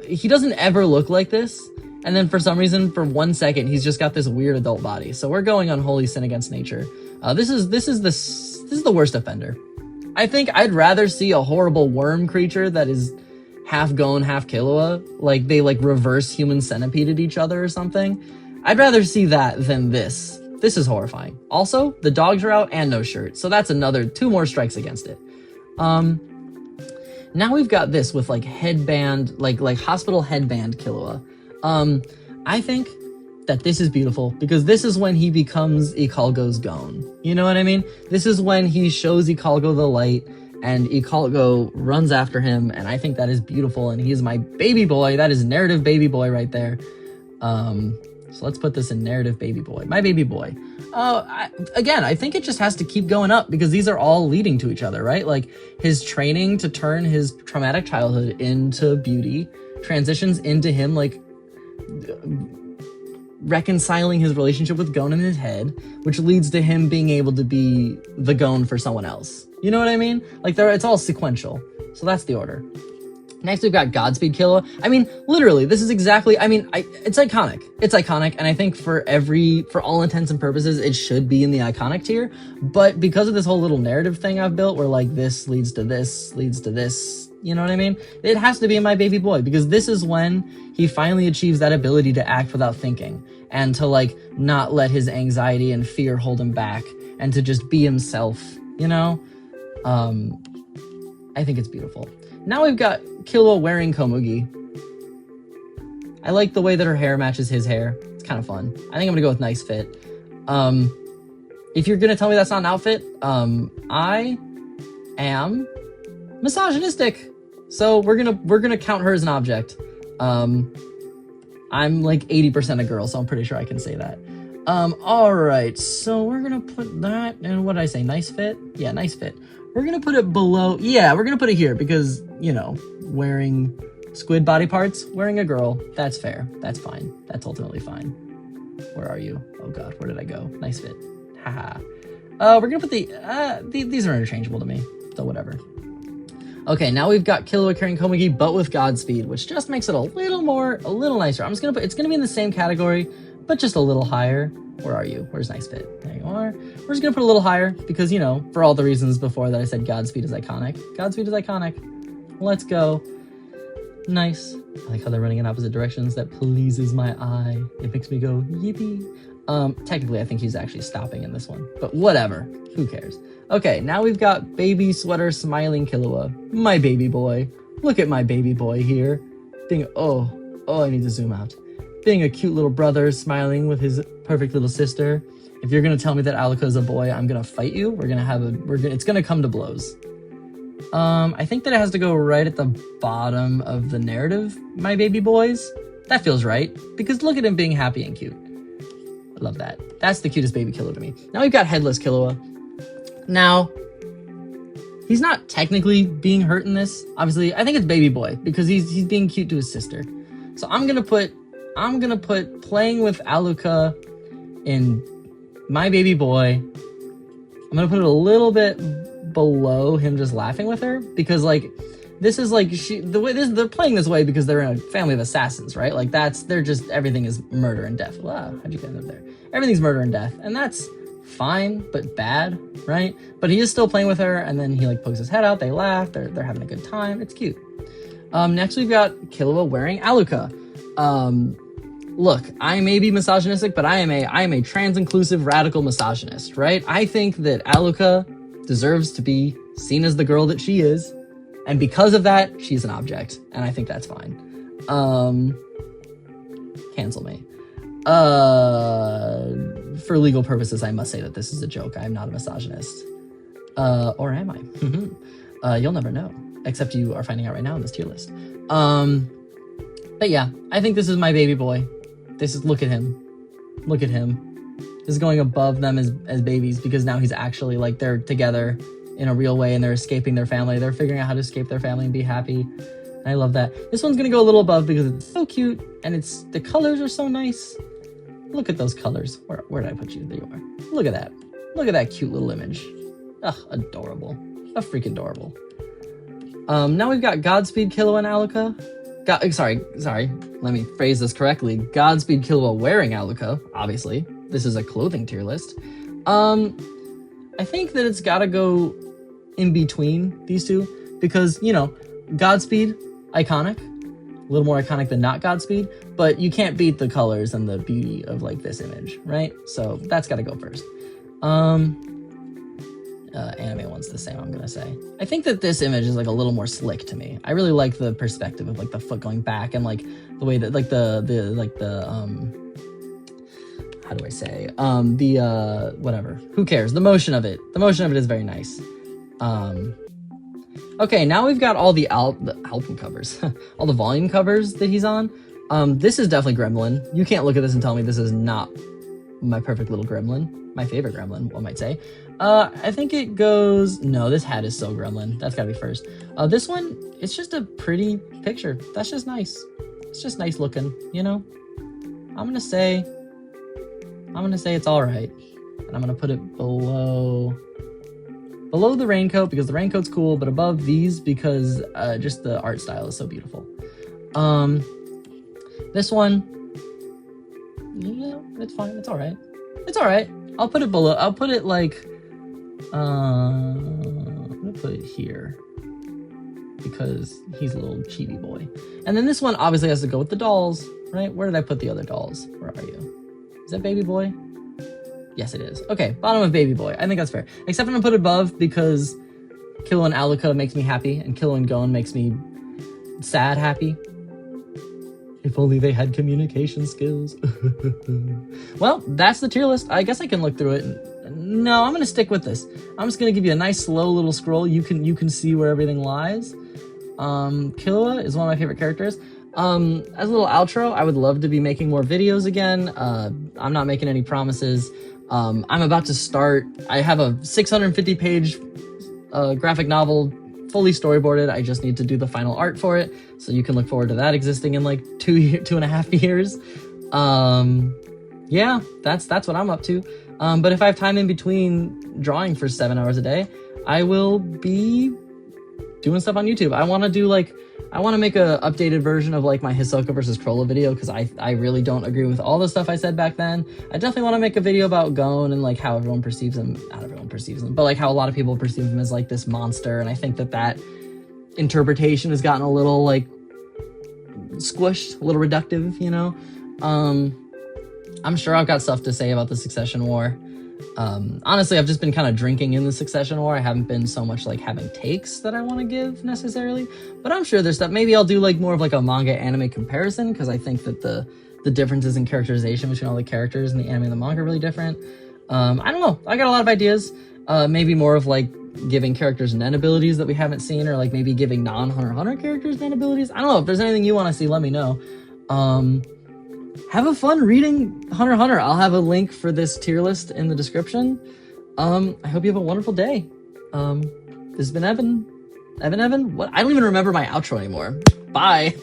he doesn't ever look like this. And then for some reason, for 1 second, he's just got this weird adult body. So we're going on Holy Sin Against Nature. This is the worst offender. I think I'd rather see a horrible worm creature that is half Gon, half Killua. Like they like reverse human centipede each other or something. I'd rather see that than this. This is horrifying. Also, the dogs are out and no shirt. So that's another 2 more strikes against it. Now we've got this with like headband, like hospital headband Killua. I think that this is beautiful because this is when he becomes Ikalgo's Gon. You know what I mean? This is when he shows Ikalgo the light and Ikalgo runs after him, and I think that is beautiful, and he is my baby boy. That is narrative baby boy right there. So let's put this in narrative baby boy. My baby boy. Again, I think it just has to keep going up because these are all leading to each other, right? Like his training to turn his traumatic childhood into beauty transitions into him like reconciling his relationship with Gon in his head, which leads to him being able to be the Gon for someone else. You know what I mean? Like, it's all sequential. So that's the order. Next, we've got Godspeed Killua. I mean, literally, this is exactly, it's iconic. It's iconic, and I think for all intents and purposes, it should be in the iconic tier. But because of this whole little narrative thing I've built, where, like, this leads to this, you know what I mean? It has to be in My Baby Boy, because this is when he finally achieves that ability to act without thinking, and to, like, not let his anxiety and fear hold him back, and to just be himself, you know? I think it's beautiful. Now we've got Killua wearing Komugi. I like the way that her hair matches his hair. It's kind of fun. I think I'm gonna go with nice fit. If you're gonna tell me that's not an outfit, I am misogynistic. So we're gonna count her as an object. I'm like 80% a girl, so I'm pretty sure I can say that. All right, so we're gonna put that, and what did I say? Nice fit? Yeah, nice fit. We're gonna put it below. Yeah, we're gonna put it here because, you know, wearing squid body parts, wearing a girl, that's fair. That's fine. That's ultimately fine. Where are you? Oh God, where did I go? Nice fit. Haha. We're gonna put these are interchangeable to me, so whatever. Okay, now we've got Killua carrying Komugi, but with Godspeed, which just makes it a little nicer. I'm just gonna put, it's gonna be in the same category, but just a little higher. Where are you? Where's nice fit? There you are. We're just gonna put a little higher because, you know, for all the reasons before that I said Godspeed is iconic. Godspeed is iconic. Let's go. Nice. I like how they're running in opposite directions. That pleases my eye. It makes me go, yippee. Technically, I think he's actually stopping in this one, but whatever. Who cares? Okay, now we've got baby sweater smiling Killua. My baby boy. Look at my baby boy here. Being, oh, I need to zoom out. Being a cute little brother, smiling with his perfect little sister. If you're gonna tell me that Aluka's a boy, I'm gonna fight you. It's gonna come to blows. I think that it has to go right at the bottom of the narrative, My Baby Boys. That feels right, because look at him being happy and cute. I love that. That's the cutest baby Killua to me. Now we've got Headless Killua. Now, he's not technically being hurt in this. Obviously, I think it's Baby Boy, because he's being cute to his sister. So I'm gonna put playing with Aluka in My Baby Boy. I'm gonna put it a little bit below him just laughing with her, because like this is like they're playing this way because they're in a family of assassins, right? Like everything is murder and death. Wow, how'd you get up there? Everything's murder and death, and that's fine but bad, right? But he is still playing with her, and then he like pokes his head out, they laugh, they're having a good time. It's cute. Next we've got Killua wearing Aluka. Look, I may be misogynistic, but I am a trans-inclusive radical misogynist, right? I think that Aluka deserves to be seen as the girl that she is, and because of that, she's an object, and I think that's fine. Cancel me. For legal purposes, I must say that this is a joke. I am not a misogynist. Or am I? You'll never know, except you are finding out right now in this tier list. But yeah, I think this is My Baby Boy. Look at him. Look at him. This is going above them as babies, because now he's actually, like, they're together in a real way and they're escaping their family. They're figuring out how to escape their family and be happy. And I love that. This one's gonna go a little above because it's so cute and the colors are so nice. Look at those colors. Where did I put you? There you are. Look at that. Look at that cute little image. Ugh, adorable. Freaking adorable. Now we've got Godspeed Killua and Aluka. Sorry. Let me phrase this correctly. Godspeed Killua wearing Aluka, obviously. This is a clothing tier list. I think that it's gotta go in between these two because, you know, Godspeed, iconic. A little more iconic than not Godspeed, but you can't beat the colors and the beauty of, like, this image, right? So that's gotta go first. Anime one's the same, I'm gonna say. I think that this image is, like, a little more slick to me. I really like the perspective of, like, the foot going back and, like, the way that, like, how do I say? Whatever. Who cares? The motion of it. The motion of it is very nice. Okay, now we've got all the album covers. All the volume covers that he's on. This is definitely Gremlin. You can't look at this and tell me this is not my perfect little Gremlin. My favorite Gremlin, one might say. I think it goes... No, this hat is so Gremlin. That's gotta be first. This one, it's just a pretty picture. That's just nice. It's just nice looking, you know? I'm gonna say I'm gonna say it's all right. And I'm gonna put it below the raincoat because the raincoat's cool, but above these because just the art style is so beautiful. This one, yeah, it's fine. It's all right. It's all right. I'll put it below. I'll put it like, I'm gonna put it here because he's a little chibi boy. And then this one obviously has to go with the dolls, right? Where did I put the other dolls? Where are you? Is that baby boy? Yes, it is. Okay, bottom of baby boy. I think that's fair. Except I'm gonna put it above because Killua and Alika makes me happy, and Killua and Gon makes me sad happy. If only they had communication skills. Well, that's the tier list. I guess I can look through it. No, I'm gonna stick with this. I'm just gonna give you a nice slow little scroll. You can see where everything lies. Killua is one of my favorite characters. As a little outro, I would love to be making more videos again. I'm not making any promises. I'm about to start. I have a 650-page graphic novel fully storyboarded. I just need to do the final art for it, so you can look forward to that existing in like 2.5 years. Yeah, that's what I'm up to. But if I have time in between drawing for 7 hours a day, I will be doing stuff on YouTube. I want to make a updated version of like my Hisoka versus Corolla video because I really don't agree with all the stuff I said back then. I definitely want to make a video about Gon and like how everyone perceives him. Not everyone perceives him, but like how a lot of people perceive him as like this monster. And I think that interpretation has gotten a little like squished, a little reductive, you know? I'm sure I've got stuff to say about the Succession War. Honestly, I've just been kind of drinking in the Succession War. I haven't been so much like having takes that I want to give necessarily, but I'm sure there's stuff. Maybe I'll do like more of like a manga anime comparison because I think that the differences in characterization between all the characters in the anime and the manga are really different. I don't know. I got a lot of ideas. Maybe more of like giving characters Nen abilities that we haven't seen, or like maybe giving non-Hunter x Hunter characters Nen abilities. I don't know. If there's anything you want to see, let me know. Have a fun reading Hunter x Hunter. I'll have a link for this tier list in the description. I hope you have a wonderful day. This has been Evan. What? I don't even remember my outro anymore. Bye.